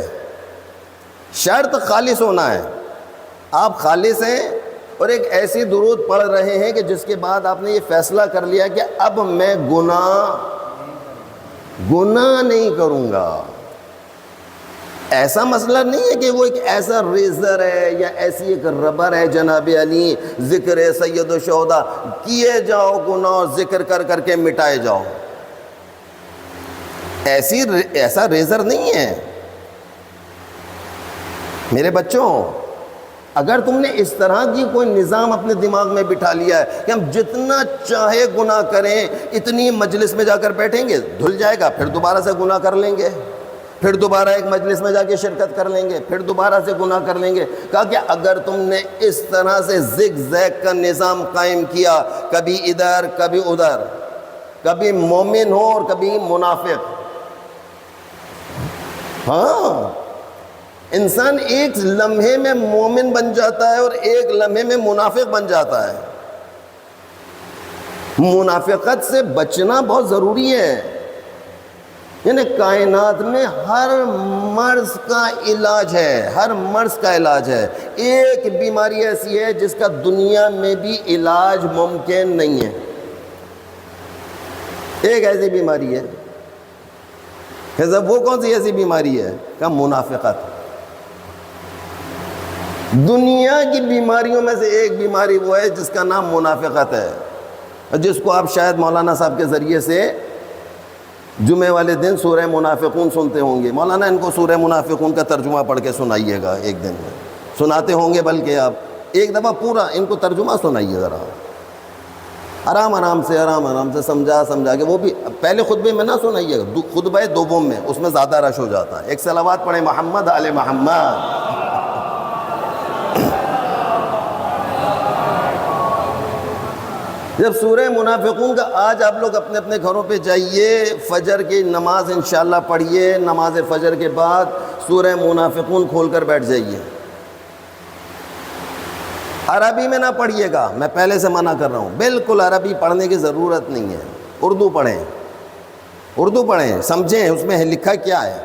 شرط خالص ہونا ہے. آپ خالص ہیں اور ایک ایسی درود پڑھ رہے ہیں کہ جس کے بعد آپ نے یہ فیصلہ کر لیا کہ اب میں گناہ نہیں کروں گا. ایسا مسئلہ نہیں ہے کہ وہ ایک ایسا ریزر ہے یا ایسی ایک ربر ہے جناب علی، ذکر سید الشہداء کیے جاؤ گناہ اور ذکر کر کر کے مٹائے جاؤ. ایسا ریزر نہیں ہے میرے بچوں. اگر تم نے اس طرح کی کوئی نظام اپنے دماغ میں بٹھا لیا ہے کہ ہم جتنا چاہے گناہ کریں، اتنی مجلس میں جا کر بیٹھیں گے دھل جائے گا، پھر دوبارہ سے گناہ کر لیں گے، پھر دوبارہ ایک مجلس میں جا کے شرکت کر لیں گے، پھر دوبارہ سے گناہ کر لیں گے. کہا کہ اگر تم نے اس طرح سے زگ زیگ کا نظام قائم کیا، کبھی ادھر کبھی ادھر، کبھی مومن ہو اور کبھی منافق. ہاں، انسان ایک لمحے میں مومن بن جاتا ہے اور ایک لمحے میں منافق بن جاتا ہے. منافقت سے بچنا بہت ضروری ہے. یعنی کائنات میں ہر مرض کا علاج ہے، ہر مرض کا علاج ہے. ایک بیماری ایسی ہے جس کا دنیا میں بھی علاج ممکن نہیں ہے. ایک ایسی بیماری ہے. وہ کون سی ایسی بیماری ہے؟ کہ منافقت. دنیا کی بیماریوں میں سے ایک بیماری وہ ہے جس کا نام منافقت ہے، جس کو آپ شاید مولانا صاحب کے ذریعے سے جمعے والے دن سورہ منافقون سنتے ہوں گے. مولانا ان کو سورہ منافقون کا ترجمہ پڑھ کے سنائیے گا ایک دن میں. سناتے ہوں گے بلکہ آپ ایک دفعہ پورا ان کو ترجمہ سنائیے ذرا، آرام سے سمجھا کے. وہ بھی پہلے خطبے میں نہ سنائیے گا، خطبہ دوم میں، اس میں زیادہ رش ہو جاتا ہے. ایک صلوات پڑھیں محمد آل محمد. جب سورہ منافقون کا آج آپ لوگ اپنے اپنے گھروں پہ جائیے، فجر کی نماز انشاءاللہ پڑھیے، نماز فجر کے بعد سورہ منافقون کھول کر بیٹھ جائیے. عربی میں نہ پڑھیے گا، میں پہلے سے منع کر رہا ہوں. بالکل عربی پڑھنے کی ضرورت نہیں ہے. اردو پڑھیں، سمجھیں اس میں لکھا کیا ہے.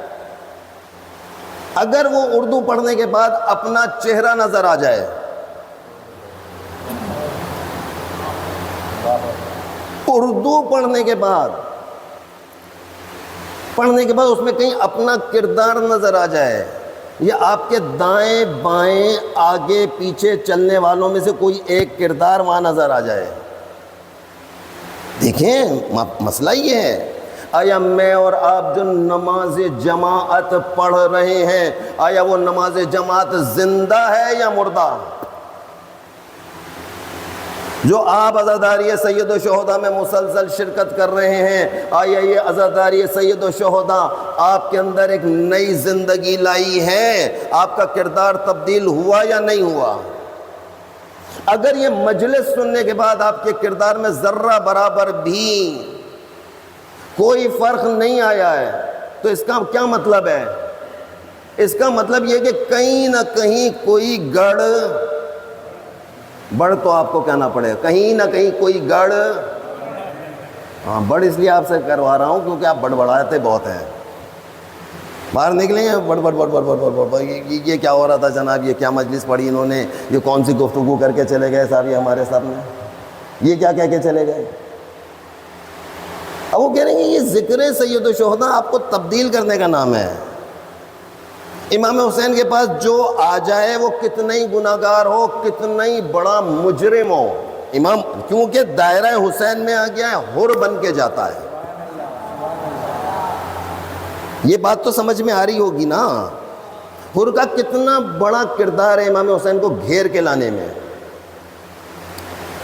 اگر وہ اردو پڑھنے کے بعد اپنا چہرہ نظر آ جائے، اردو پڑھنے کے بعد اس میں کہیں اپنا کردار نظر آ جائے، یا آپ کے دائیں بائیں آگے پیچھے چلنے والوں میں سے کوئی ایک کردار وہاں نظر آ جائے. دیکھیں مسئلہ یہ ہے، آیا میں اور آپ جو نماز جماعت پڑھ رہے ہیں، آیا وہ نماز جماعت زندہ ہے یا مردہ؟ جو آپ عزاداری سید الشہداء میں مسلسل شرکت کر رہے ہیں، آیا یہ عزاداری سید الشہداء آپ کے اندر ایک نئی زندگی لائی ہے؟ آپ کا کردار تبدیل ہوا یا نہیں ہوا؟ اگر یہ مجلس سننے کے بعد آپ کے کردار میں ذرہ برابر بھی کوئی فرق نہیں آیا ہے تو اس کا کیا مطلب ہے؟ اس کا مطلب یہ کہ کہیں نہ کہیں کوئی گڑ بڑھ، تو آپ کو کہنا پڑے گا کہیں نہ کہیں کوئی گڑ. ہاں بڑھ اس لیے آپ سے کروا رہا ہوں کیونکہ آپ بڑبڑاتے بہت ہیں. باہر نکلیں گے بڑ یہ کیا ہو رہا تھا جناب، یہ کیا مجلس پڑھی انہوں نے، یہ کون سی گفتگو کر کے چلے گئے صاحب یہ ہمارے سامنے، یہ کیا کہہ کے چلے گئے. اب وہ کہہ رہے ہیں یہ ذکر سید الشہداء آپ کو تبدیل کرنے کا نام ہے. امام حسین کے پاس جو آ جائے وہ کتنا ہی گناہگار ہو، کتنا ہی بڑا مجرم ہو، امام کیونکہ دائرہ حسین میں آ گیا ہے، حر بن کے جاتا ہے۔ یہ بات تو سمجھ میں آ رہی ہوگی نا، حر کا کتنا بڑا کردار ہے امام حسین کو گھیر کے لانے میں۔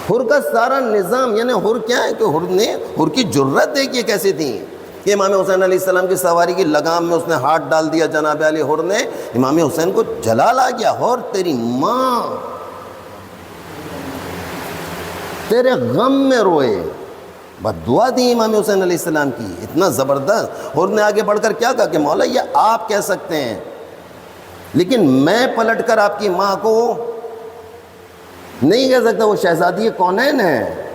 حر کا سارا نظام، یعنی حر کیا ہے کہ حر کی جرت دیکھیے کیسی تھی کہ امام حسین علیہ السلام کی سواری کی لگام میں اس نے ہاتھ ڈال دیا، جناب علی حر نے، امام حسین کو جلال آ گیا، حر تیری ماں تیرے غم میں روئے، بد دعا دی امام حسین علیہ السلام کی، اتنا زبردست۔ حر نے آگے بڑھ کر کیا کہا کہ مولا یہ آپ کہہ سکتے ہیں، لیکن میں پلٹ کر آپ کی ماں کو نہیں کہہ سکتا، وہ شہزادی کونین ہے۔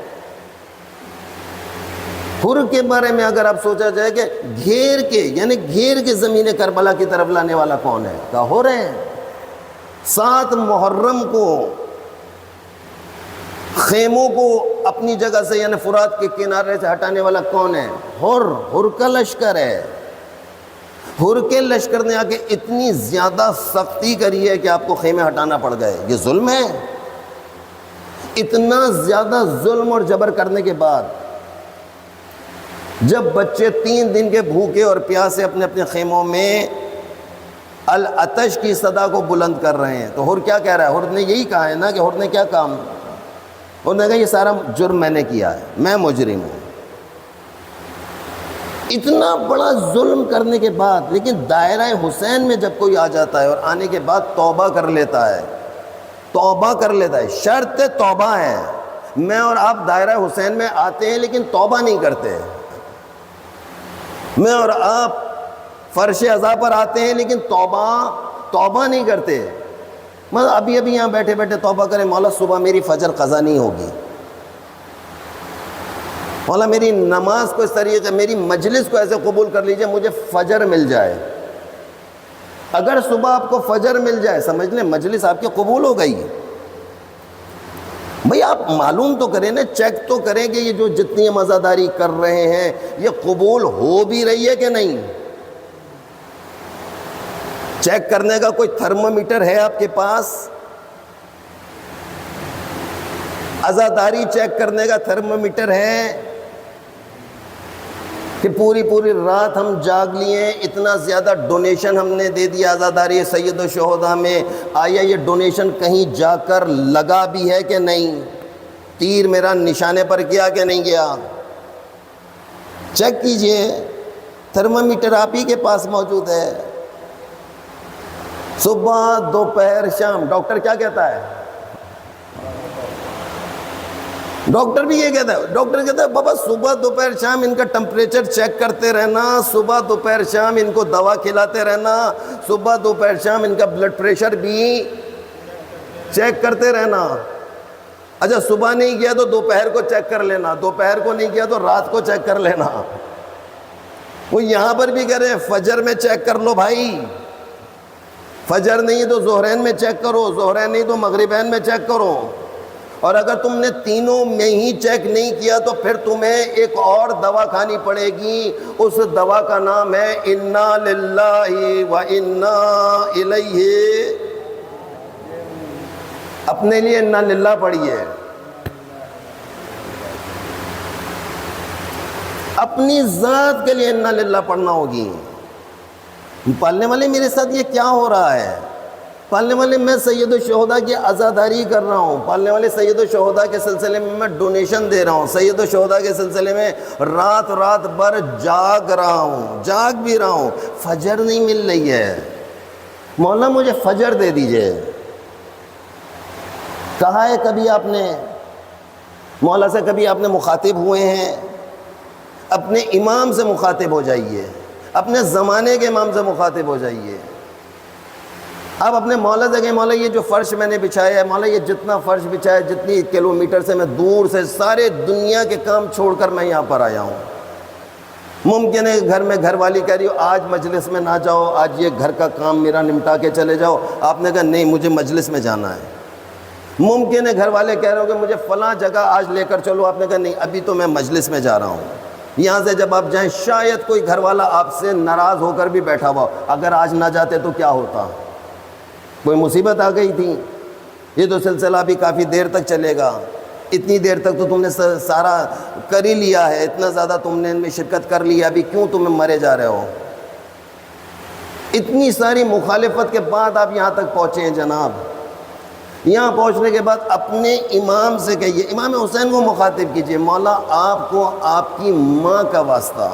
حر کے بارے میں اگر آپ سوچا جائے کہ گھیر کے، یعنی گھیر کے زمین کربلا کی طرف لانے والا کون ہے؟ کہا حر ہے۔ 7 محرم کو خیموں کو اپنی جگہ سے، یعنی فرات کے کنارے سے ہٹانے والا کون ہے؟ حر کا لشکر ہے۔ حر کے لشکر نے آ کے اتنی زیادہ سختی کری ہے کہ آپ کو خیمے ہٹانا پڑ گئے، یہ ظلم ہے۔ اتنا زیادہ ظلم اور جبر کرنے کے بعد جب بچے 3 دن کے بھوکے اور پیاسے اپنے اپنے خیموں میں العطش کی صدا کو بلند کر رہے ہیں، تو حر کیا کہہ رہا ہے؟ حر نے یہی کہا ہے نا کہ حر نے کیا کام، حر نے کہا یہ سارا جرم میں نے کیا ہے، میں مجرم ہوں۔ اتنا بڑا ظلم کرنے کے بعد لیکن دائرہ حسین میں جب کوئی آ جاتا ہے اور آنے کے بعد توبہ کر لیتا ہے، توبہ کر لیتا ہے، شرط توبہ ہے۔ میں اور آپ دائرہ حسین میں آتے ہیں لیکن توبہ نہیں کرتے، میں اور آپ فرش عزا پر آتے ہیں لیکن توبہ نہیں کرتے۔ مطلب ابھی یہاں بیٹھے بیٹھے توبہ کریں، مولا صبح میری فجر قضا نہیں ہوگی، مولا میری نماز کو اس طریقے، میری مجلس کو ایسے قبول کر لیجئے مجھے فجر مل جائے۔ اگر صبح آپ کو فجر مل جائے سمجھ لیں مجلس آپ کی قبول ہو گئی۔ بھئی آپ معلوم تو کریں نا، چیک تو کریں کہ یہ جو جتنی مزاداری کر رہے ہیں یہ قبول ہو بھی رہی ہے کہ نہیں۔ چیک کرنے کا کوئی تھرمومیٹر ہے آپ کے پاس؟ عزاداری چیک کرنے کا تھرمومیٹر ہے کہ پوری رات ہم جاگ لیے، اتنا زیادہ ڈونیشن ہم نے دے دیا عزاداری سید الشہداء میں، آیا یہ ڈونیشن کہیں جا کر لگا بھی ہے کہ نہیں؟ تیر میرا نشانے پر گیا کہ نہیں گیا؟ چیک کیجئے، تھرمومیٹر آپ ہی کے پاس موجود ہے۔ صبح دوپہر شام، ڈاکٹر کیا کہتا ہے؟ ڈاکٹر بھی یہ کہتا ہے، ڈاکٹر کہتا ہے بابا صبح دوپہر شام ان کا ٹمپریچر چیک کرتے رہنا، صبح دوپہر شام ان کو دوا کھلاتے رہنا، صبح دوپہر شام ان کا بلڈ پریشر بھی چیک کرتے رہنا۔ اچھا صبح نہیں کیا تو دوپہر کو چیک کر لینا، دوپہر کو نہیں کیا تو رات کو چیک کر لینا۔ وہ یہاں پر بھی کہہ رہے ہیں فجر میں چیک کر لو بھائی، فجر نہیں تو ظہرین میں چیک کرو، ظہرین نہیں تو مغربین میں چیک کرو۔ اور اگر تم نے تینوں میں ہی چیک نہیں کیا تو پھر تمہیں ایک اور دوا کھانی پڑے گی، اس دوا کا نام ہے انا للہ و انا الیہ۔ اپنے لیے انا للہ پڑھیے، اپنی ذات کے لیے انا للہ پڑھنا ہوگی۔ پالنے والے میرے ساتھ یہ کیا ہو رہا ہے؟ پالنے والے میں سید الشہداء کی عزاداری کر رہا ہوں، پالنے والے سید الشہداء کے سلسلے میں ڈونیشن دے رہا ہوں، سید الشہداء کے سلسلے میں رات بھر جاگ رہا ہوں، جاگ بھی رہا ہوں، فجر نہیں مل رہی ہے، مولا مجھے فجر دے دیجئے۔ کہا ہے کبھی آپ نے مولا سے، کبھی آپ نے مخاطب ہوئے ہیں؟ اپنے امام سے مخاطب ہو جائیے، اپنے زمانے کے امام سے مخاطب ہو جائیے۔ آپ اپنے مولا سے کہیں مولا یہ جو فرش میں نے بچھایا ہے، مولا یہ جتنا فرش بچھایا ہے، جتنی کلومیٹر سے میں دور سے سارے دنیا کے کام چھوڑ کر میں یہاں پر آیا ہوں۔ ممکن ہے گھر میں گھر والی کہہ رہی ہو آج مجلس میں نہ جاؤ، آج یہ گھر کا کام میرا نمٹا کے چلے جاؤ، آپ نے کہا نہیں مجھے مجلس میں جانا ہے۔ ممکن ہے گھر والے کہہ رہے ہو کہ مجھے فلاں جگہ آج لے کر چلو، آپ نے کہا نہیں ابھی تو میں مجلس میں جا رہا ہوں۔ یہاں سے جب آپ جائیں شاید کوئی گھر والا آپ سے ناراض ہو کر بھی بیٹھا ہوا، اگر آج نہ جاتے تو کیا ہوتا؟ کوئی مصیبت آ گئی تھی؟ یہ تو سلسلہ بھی کافی دیر تک چلے گا، اتنی دیر تک تو تم نے سارا کر ہی لیا ہے، اتنا زیادہ تم نے ان میں شرکت کر لیا، ابھی کیوں تمہیں مرے جا رہے ہو؟ اتنی ساری مخالفت کے بعد آپ یہاں تک پہنچے ہیں جناب۔ یہاں پہنچنے کے بعد اپنے امام سے کہیے، امام حسین کو مخاطب کیجئے، مولا آپ کو آپ کی ماں کا واسطہ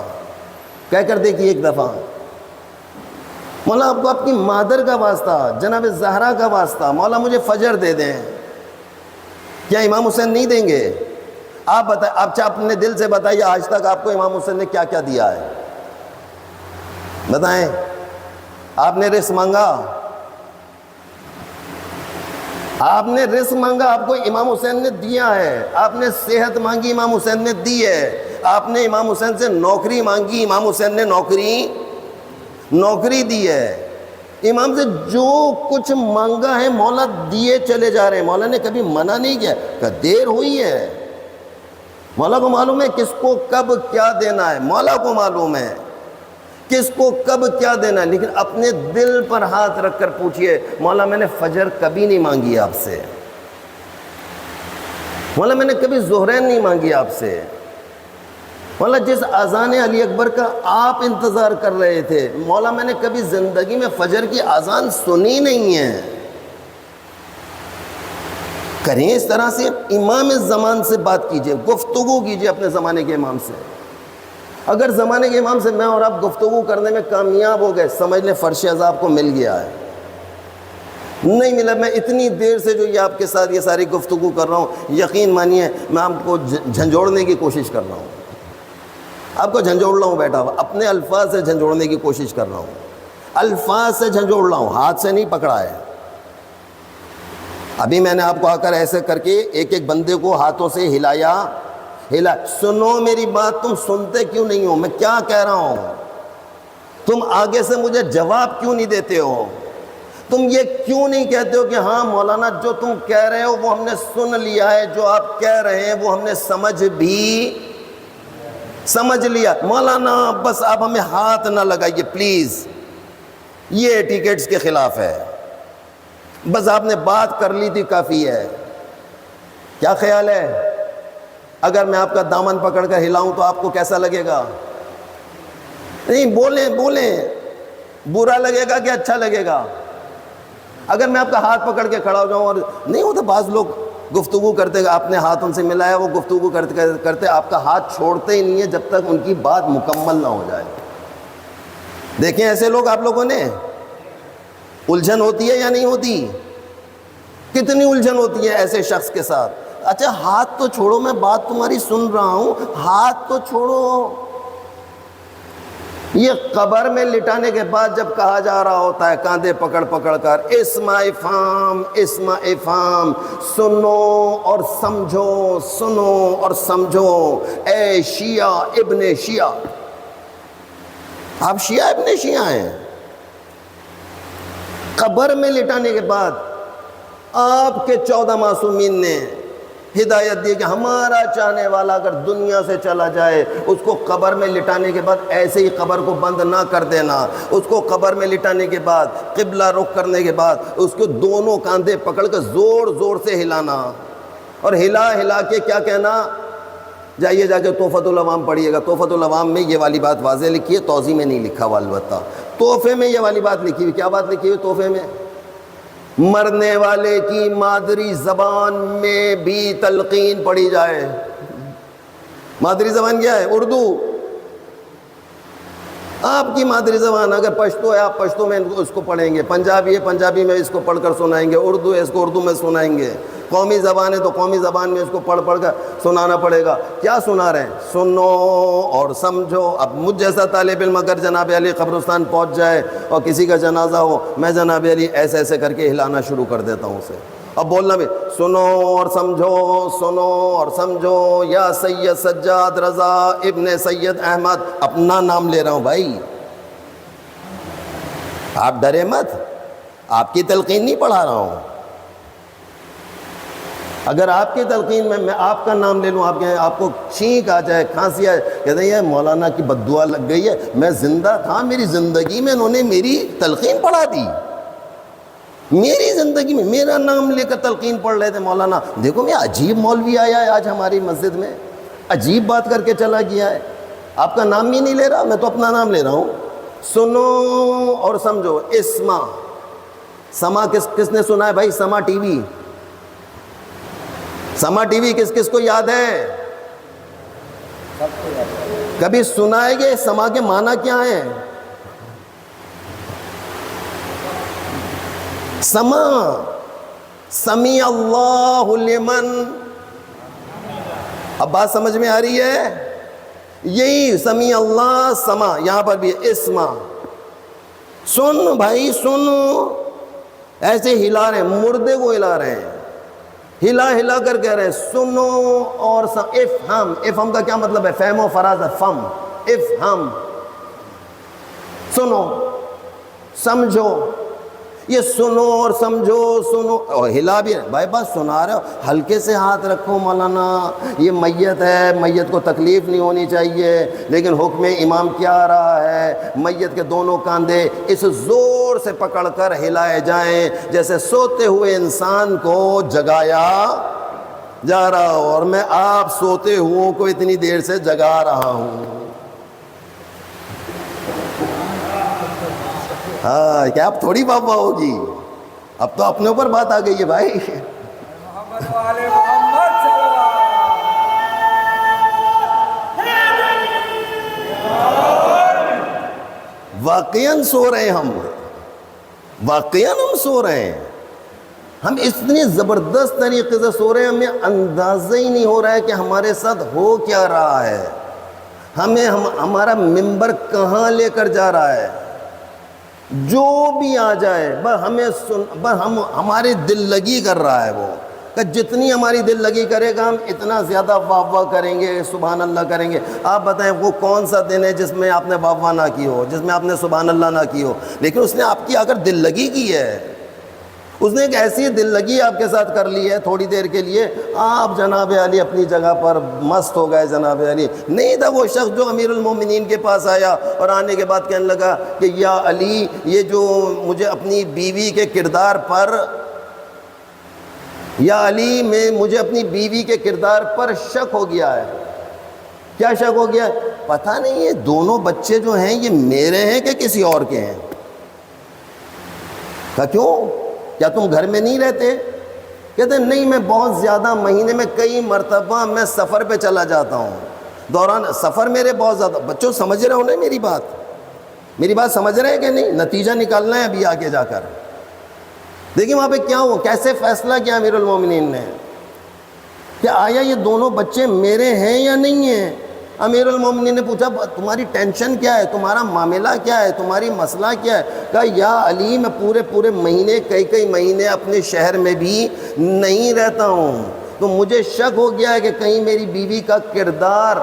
کہہ کر دیکھیے ایک دفعہ، مولا آپ کو آپ کی مادر کا واسطہ، جناب زہرا کا واسطہ، مولا مجھے فجر دے دیں۔ کیا امام حسین نہیں دیں گے؟ آپ بتائیں، آپ اپنے دل سے بتائیے آج تک آپ کو امام حسین نے کیا کیا دیا ہے؟ بتائیں۔ آپ نے رزق مانگا، آپ نے رزق مانگا، آپ کو امام حسین نے دیا ہے۔ آپ نے صحت مانگی، امام حسین نے دی ہے۔ آپ نے امام حسین سے نوکری مانگی، امام حسین نے نوکری دی ہے۔ امام سے جو کچھ مانگا ہے مولا دیے چلے جا رہے ہیں، مولا نے کبھی منع نہیں کیا کہ دیر ہوئی ہے۔ مولا کو معلوم ہے کس کو کب کیا دینا ہے، مولا کو معلوم ہے کس کو کب کیا دینا ہے، لیکن اپنے دل پر ہاتھ رکھ کر پوچھئے، مولا میں نے فجر کبھی نہیں مانگی آپ سے، مولا میں نے کبھی ظہرین نہیں مانگی آپ سے، مولا جس اذان علی اکبر کا آپ انتظار کر رہے تھے، مولا میں نے کبھی زندگی میں فجر کی اذان سنی نہیں ہے۔ کریں اس طرح سے، امام زمان سے بات کیجئے، گفتگو کیجئے اپنے زمانے کے امام سے۔ اگر زمانے کے امام سے میں اور آپ گفتگو کرنے میں کامیاب ہو گئے، سمجھ لیں فرش عذاب کو مل گیا ہے۔ نہیں ملا، میں اتنی دیر سے جو یہ آپ کے ساتھ یہ ساری گفتگو کر رہا ہوں، یقین مانیے میں آپ کو جھنجھوڑنے کی کوشش کر رہا ہوں، آپ کو جھنجھوڑ رہا ہوں بیٹھا ہوا، اپنے الفاظ سے جھنجھوڑنے کی کوشش کر رہا ہوں، الفاظ سے جھنجھوڑ رہا ہوں، ہاتھ سے نہیں پکڑا ہے۔ ابھی میں نے آپ کو آ کر ایسے کر کے ایک ایک بندے کو ہاتھوں سے ہلایا، سنو میری بات، تم سنتے کیوں نہیں ہو؟ میں کیا کہہ رہا ہوں؟ تم آگے سے مجھے جواب کیوں نہیں دیتے ہو؟ تم یہ کیوں نہیں کہتے ہو کہ ہاں مولانا جو تم کہہ رہے ہو وہ ہم نے سن لیا ہے، جو آپ کہہ رہے ہیں وہ ہم نے سمجھ لیا، مولانا بس آپ ہمیں ہاتھ نہ لگائیے پلیز، یہ ٹکٹس کے خلاف ہے، بس آپ نے بات کر لی تھی کافی ہے۔ کیا خیال ہے اگر میں آپ کا دامن پکڑ کر ہلاؤں تو آپ کو کیسا لگے گا؟ نہیں، بولیں، برا لگے گا کہ اچھا لگے گا؟ اگر میں آپ کا ہاتھ پکڑ کے کھڑا ہو جاؤں اور نہیں ہوتا، بعض لوگ گفتگو کرتے، آپ نے ہاتھ ان سے ملایا، وہ گفتگو کرتے آپ کا ہاتھ چھوڑتے ہی نہیں ہے جب تک ان کی بات مکمل نہ ہو جائے۔ دیکھیں ایسے لوگ آپ لوگوں نے، الجھن ہوتی ہے یا نہیں ہوتی؟ کتنی الجھن ہوتی ہے ایسے شخص کے ساتھ۔ اچھا ہاتھ تو چھوڑو، میں بات تمہاری سن رہا ہوں، ہاتھ تو چھوڑو۔ یہ قبر میں لٹانے کے بعد جب کہا جا رہا ہوتا ہے کاندھے پکڑ پکڑ کر، اسمع افام، سنو اور سمجھو، سنو اور سمجھو، اے شیعہ ابن شیعہ، آپ شیعہ ابن شیعہ ہیں۔ قبر میں لٹانے کے بعد آپ کے 14 معصومین نے ہدایت دی کہ ہمارا چاہنے والا اگر دنیا سے چلا جائے، اس کو قبر میں لٹانے کے بعد ایسے ہی قبر کو بند نہ کر دینا، اس کو قبر میں لٹانے کے بعد قبلہ رخ کرنے کے بعد اس کو دونوں کاندھے پکڑ کر زور زور سے ہلانا، اور ہلا کے کیا کہنا، جائیے جا کے تحفۃ العوام پڑھیے گا، تحفۃ العوام میں یہ والی بات واضح لکھی ہے، توضیح میں نہیں لکھا ہوا، البتہ تحفے میں یہ والی بات لکھی ہوئی۔ کیا بات لکھی ہوئی تحفے میں؟ مرنے والے کی مادری زبان میں بھی تلقین پڑھی جائے۔ مادری زبان کیا ہے؟ اردو۔ آپ کی مادری زبان اگر پشتو ہے، آپ پشتو میں اس کو پڑھیں گے، پنجابی ہے پنجابی میں اس کو پڑھ کر سنائیں گے، اردو ہے اس کو اردو میں سنائیں گے، قومی زبان ہے تو قومی زبان میں اس کو پڑھ کر سنانا پڑے گا۔ کیا سنا رہے ہیں؟ سنو اور سمجھو۔ اب مجھ جیسا طالب علم اگر جناب علی قبرستان پہنچ جائے اور کسی کا جنازہ ہو، میں جناب علی ایسے ایسے کر کے ہلانا شروع کر دیتا ہوں اسے، اب بولنا بھی سنو اور سمجھو، سنو اور سمجھو، یا سید سجاد رضا ابن سید احمد، اپنا نام لے رہا ہوں بھائی، آپ ڈرے مت، آپ کی تلقین نہیں پڑھا رہا ہوں۔ اگر آپ کی تلقین میں آپ کا نام لے لوں، آپ کو چھینک آ جائے، کھانسی آئے، کہتے ہیں یہ مولانا کی بد دعا لگ گئی ہے، میں زندہ تھا، میری زندگی میں انہوں نے میری تلقین پڑھا دی، میری زندگی میں میرا نام لے کر تلقین پڑھ رہے تھے مولانا، دیکھو یہ عجیب مولوی آیا ہے آج ہماری مسجد میں، عجیب بات کر کے چلا گیا ہے، آپ کا نام بھی نہیں لے رہا، میں تو اپنا نام لے رہا ہوں۔ سنو اور سمجھو، اسما، سما کس نے سنا ہے بھائی؟ سما ٹی وی، سما ٹی وی کس کس کو یاد ہے؟ کبھی سنا ہے کہ سما کے معنی کیا ہیں؟ سما، سمیع اللہ لمن، اب بات سمجھ میں آ رہی ہے؟ یہی سمیع اللہ، سما، یہاں پر بھی اسما، سن بھائی سن، ایسے ہلا رہے ہیں، مردے کو ہلا رہے ہیں، ہلا کر کہہ رہے ہیں سنو اور افہم، افہم کا کیا مطلب ہے؟ فہم و فراز، فم، افہم، سنو سمجھو، یہ سنو اور سمجھو، سنو اور ہلا بھی، بھائی بات سنا رہے ہو، ہلکے سے ہاتھ رکھو مولانا، یہ میت ہے، میت کو تکلیف نہیں ہونی چاہیے، لیکن حکم امام کیا آ رہا ہے؟ میت کے دونوں کاندھے اس زور سے پکڑ کر ہلائے جائیں جیسے سوتے ہوئے انسان کو جگایا جا رہا ہو، اور میں آپ سوتے ہوئوں کو اتنی دیر سے جگا رہا ہوں۔ ہاں، کیا اب تھوڑی بابا ہوگی، اب تو اپنے اوپر بات آ گئی ہے بھائی۔ محمد والے محمد صلی اللہ واقعاً سو رہے ہیں ہم، واقعاً ہم سو رہے ہیں، ہم اتنی زبردست طریقے سے سو رہے ہیں، ہمیں اندازہ ہی نہیں ہو رہا ہے کہ ہمارے ساتھ ہو کیا رہا ہے، ہمارا ممبر کہاں لے کر جا رہا ہے، جو بھی آ جائے بس ہماری دل لگی کر رہا ہے وہ، کہ جتنی ہماری دل لگی کرے گا ہم اتنا زیادہ واہ واہ کریں گے، سبحان اللہ کریں گے۔ آپ بتائیں وہ کون سا دن ہے جس میں آپ نے واہ واہ نہ کی ہو، جس میں آپ نے سبحان اللہ نہ کی ہو، لیکن اس نے آپ کی اگر دل لگی کی ہے، اس نے ایک ایسی دل لگی آپ کے ساتھ کر لی ہے تھوڑی دیر کے لیے، آپ جناب علی اپنی جگہ پر مست ہو گئے۔ جناب علی نہیں تھا وہ شخص جو امیر المومنین کے پاس آیا اور آنے کے بعد کہنے لگا کہ یا علی، یہ جو مجھے اپنی بیوی کے کردار پر، یا علی مجھے اپنی بیوی کے کردار پر شک ہو گیا ہے۔ کیا شک ہو گیا؟ پتہ نہیں یہ دونوں بچے جو ہیں یہ میرے ہیں کہ کسی اور کے ہیں۔ کہا کیوں؟ کیا تم گھر میں نہیں رہتے؟ کہتے ہیں نہیں، میں بہت زیادہ، مہینے میں کئی مرتبہ میں سفر پہ چلا جاتا ہوں، دوران سفر میرے بہت زیادہ۔ بچوں سمجھ رہے ہو نا میری بات سمجھ رہے ہیں کہ نہیں؟ نتیجہ نکالنا ہے ابھی آگے جا کر۔ دیکھیں وہاں پہ کیا ہوا، کیسے فیصلہ کیا امیر المومنین نے کہ آیا یہ دونوں بچے میرے ہیں یا نہیں ہیں۔ امیر المومنین نے پوچھا تمہاری ٹینشن کیا ہے، تمہارا معاملہ کیا ہے، تمہاری مسئلہ کیا ہے؟ کہا یا علی میں پورے مہینے، کئی مہینے اپنے شہر میں بھی نہیں رہتا ہوں، تو مجھے شک ہو گیا ہے کہ کہیں میری بیوی کا کردار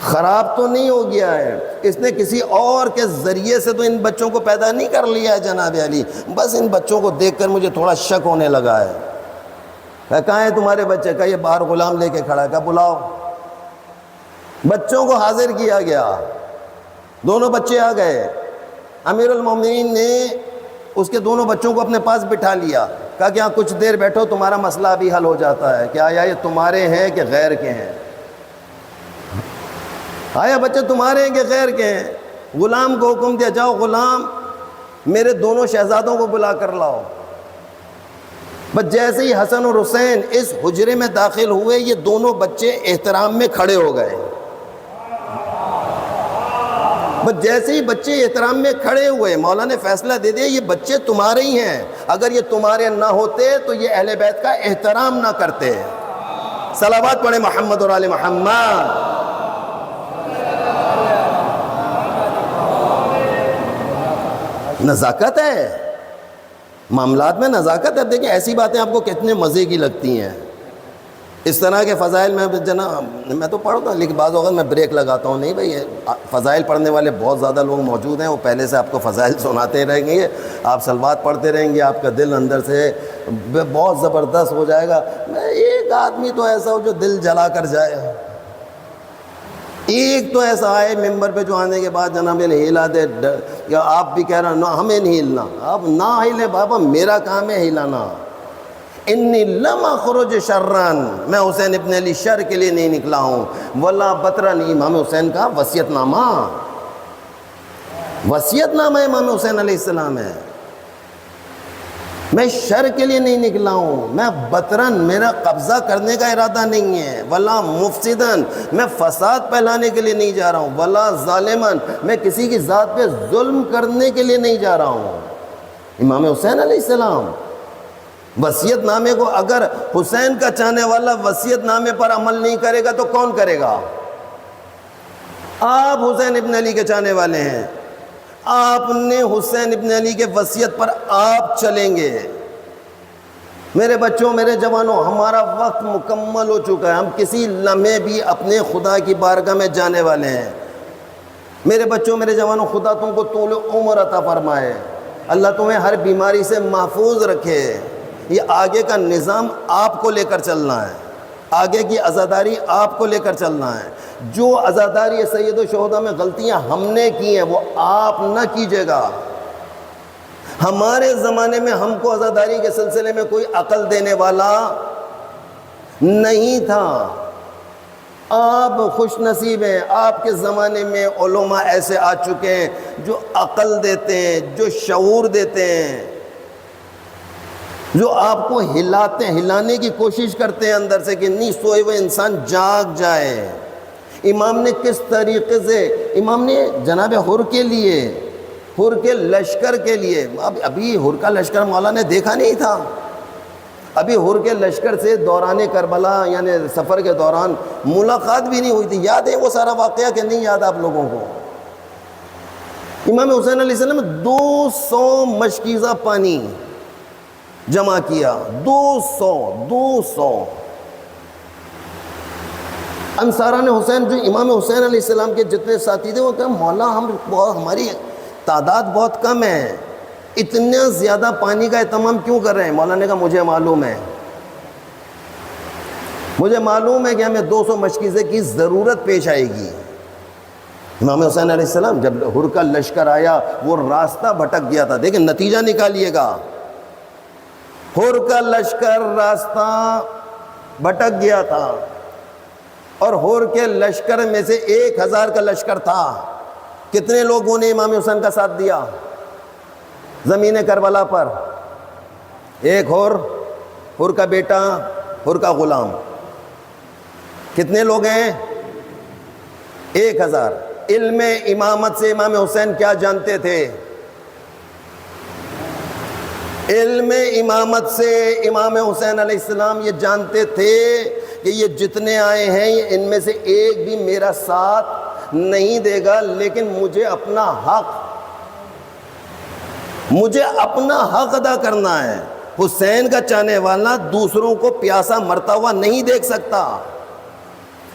خراب تو نہیں ہو گیا ہے، اس نے کسی اور کے ذریعے سے تو ان بچوں کو پیدا نہیں کر لیا ہے جناب علی، بس ان بچوں کو دیکھ کر مجھے تھوڑا شک ہونے لگا ہے۔ کہاں ہیں تمہارے بچے؟ کہا یہ باہر غلام لے کے کھڑا ہے۔ کہا بلاؤ۔ بچوں کو حاضر کیا گیا، دونوں بچے آ گئے، امیر المومنین نے اس کے دونوں بچوں کو اپنے پاس بٹھا لیا، کہا کہ ہاں کچھ دیر بیٹھو، تمہارا مسئلہ ابھی حل ہو جاتا ہے کہ آیا یہ تمہارے ہیں کہ غیر کے ہیں، آیا بچے تمہارے ہیں کہ غیر کے ہیں۔ غلام کو حکم دیا جاؤ غلام میرے دونوں شہزادوں کو بلا کر لاؤ۔ بس جیسے ہی حسن اور حسین اس حجرے میں داخل ہوئے، یہ دونوں بچے احترام میں کھڑے ہو گئے۔ بس جیسے ہی بچے احترام میں کھڑے ہوئے، مولا نے فیصلہ دے دیا یہ بچے تمہارے ہی ہیں، اگر یہ تمہارے نہ ہوتے تو یہ اہل بیت کا احترام نہ کرتے۔ صلوات پڑھیں محمد اور آل محمد۔ نزاکت ہے معاملات میں، نزاکت ہے۔ دیکھیں ایسی باتیں آپ کو کتنے مزے کی لگتی ہیں، اس طرح کے فضائل میں تو پڑھتا ہوں، لیکن بعض اوقات میں بریک لگاتا ہوں، نہیں بھائی فضائل پڑھنے والے بہت زیادہ لوگ موجود ہیں، وہ پہلے سے آپ کو فضائل سناتے رہیں گے، آپ صلوات پڑھتے رہیں گے، آپ کا دل اندر سے بہت زبردست ہو جائے گا۔ ایک آدمی تو ایسا ہو جو دل جلا کر جائے، ایک تو ایسا آئے ممبر پہ جو آنے کے بعد جناب ہلا دے، یا آپ بھی کہہ رہے ہیں ہمیں نہیں ہلنا، آپ نہ ہلے بابا، میرا کام ہے ہلانا۔ انی لم اخرج شرًا، میں حسین ابن علی شر کے لیے نہیں نکلا ہوں، ولا بطرًا، امام حسین کا وصیت نامہ امام حسین علیہ السلام ہے، میں شر کے لیے نہیں نکلا ہوں، میں بطرً، میرا قبضہ کرنے کا ارادہ نہیں ہے، ولا مفسدًا، میں فساد پھیلانے کے لیے نہیں جا رہا ہوں، ولا ظالمًا، میں کسی کی ذات پہ ظلم کرنے کے لیے نہیں جا رہا ہوں۔ امام حسین علیہ السلام وصیت نامے کو، اگر حسین کا چاہنے والا وصیت نامے پر عمل نہیں کرے گا تو کون کرے گا؟ آپ حسین ابن علی کے چاہنے والے ہیں، آپ نے حسین ابن علی کے وصیت پر آپ چلیں گے۔ میرے بچوں، میرے جوانوں، ہمارا وقت مکمل ہو چکا ہے، ہم کسی لمحے بھی اپنے خدا کی بارگاہ میں جانے والے ہیں۔ میرے بچوں، میرے جوانوں، خدا تم کو طول عمر عطا فرمائے، اللہ تمہیں ہر بیماری سے محفوظ رکھے۔ یہ آگے کا نظام آپ کو لے کر چلنا ہے، آگے کی عزاداری آپ کو لے کر چلنا ہے۔ جو عزاداری سید الشہداء میں غلطیاں ہم نے کی ہیں وہ آپ نہ کیجیے گا۔ ہمارے زمانے میں ہم کو عزاداری کے سلسلے میں کوئی عقل دینے والا نہیں تھا، آپ خوش نصیب ہیں، آپ کے زمانے میں علماء ایسے آ چکے ہیں جو عقل دیتے ہیں، جو شعور دیتے ہیں، جو آپ کو ہلانے کی کوشش کرتے ہیں اندر سے کہ نہیں سوئے ہوئے انسان جاگ جائے۔ امام نے کس طریقے سے، امام نے جناب حر کے لیے، حر کے لشکر کے لیے، ابھی حر کا لشکر مولا نے دیکھا نہیں تھا، ابھی حر کے لشکر سے دوران کربلا یعنی سفر کے دوران ملاقات بھی نہیں ہوئی تھی۔ یاد ہے وہ سارا واقعہ کہ نہیں یاد آپ لوگوں کو؟ امام حسین علیہ السلام 200 مشکیزہ پانی جمع کیا، 200 انصاران حسین جو امام حسین علیہ السلام کے جتنے ساتھی تھے وہ کہا مولا ہماری تعداد بہت کم ہے، اتنا زیادہ پانی کا اہتمام کیوں کر رہے ہیں؟ مولا نے کہا مجھے معلوم ہے کہ ہمیں 200 مشکیزے کی ضرورت پیش آئے گی۔ امام حسین علیہ السلام جب حر کا لشکر آیا وہ راستہ بھٹک گیا تھا، دیکھیں نتیجہ نکالیے گا، حر کا لشکر راستہ بھٹک گیا تھا اور حر کے لشکر میں سے 1000 کا لشکر تھا۔ کتنے لوگوں نے امام حسین کا ساتھ دیا زمین کربلا پر؟ ایک حر کا بیٹا، حر کا غلام، کتنے لوگ ہیں؟ 1000۔ علم امامت سے امام حسین کیا جانتے تھے؟ علم امامت سے امام حسین علیہ السلام یہ جانتے تھے کہ یہ جتنے آئے ہیں ان میں سے ایک بھی میرا ساتھ نہیں دے گا، لیکن مجھے اپنا حق ادا کرنا ہے۔ حسین کا چاہنے والا دوسروں کو پیاسا مرتا ہوا نہیں دیکھ سکتا۔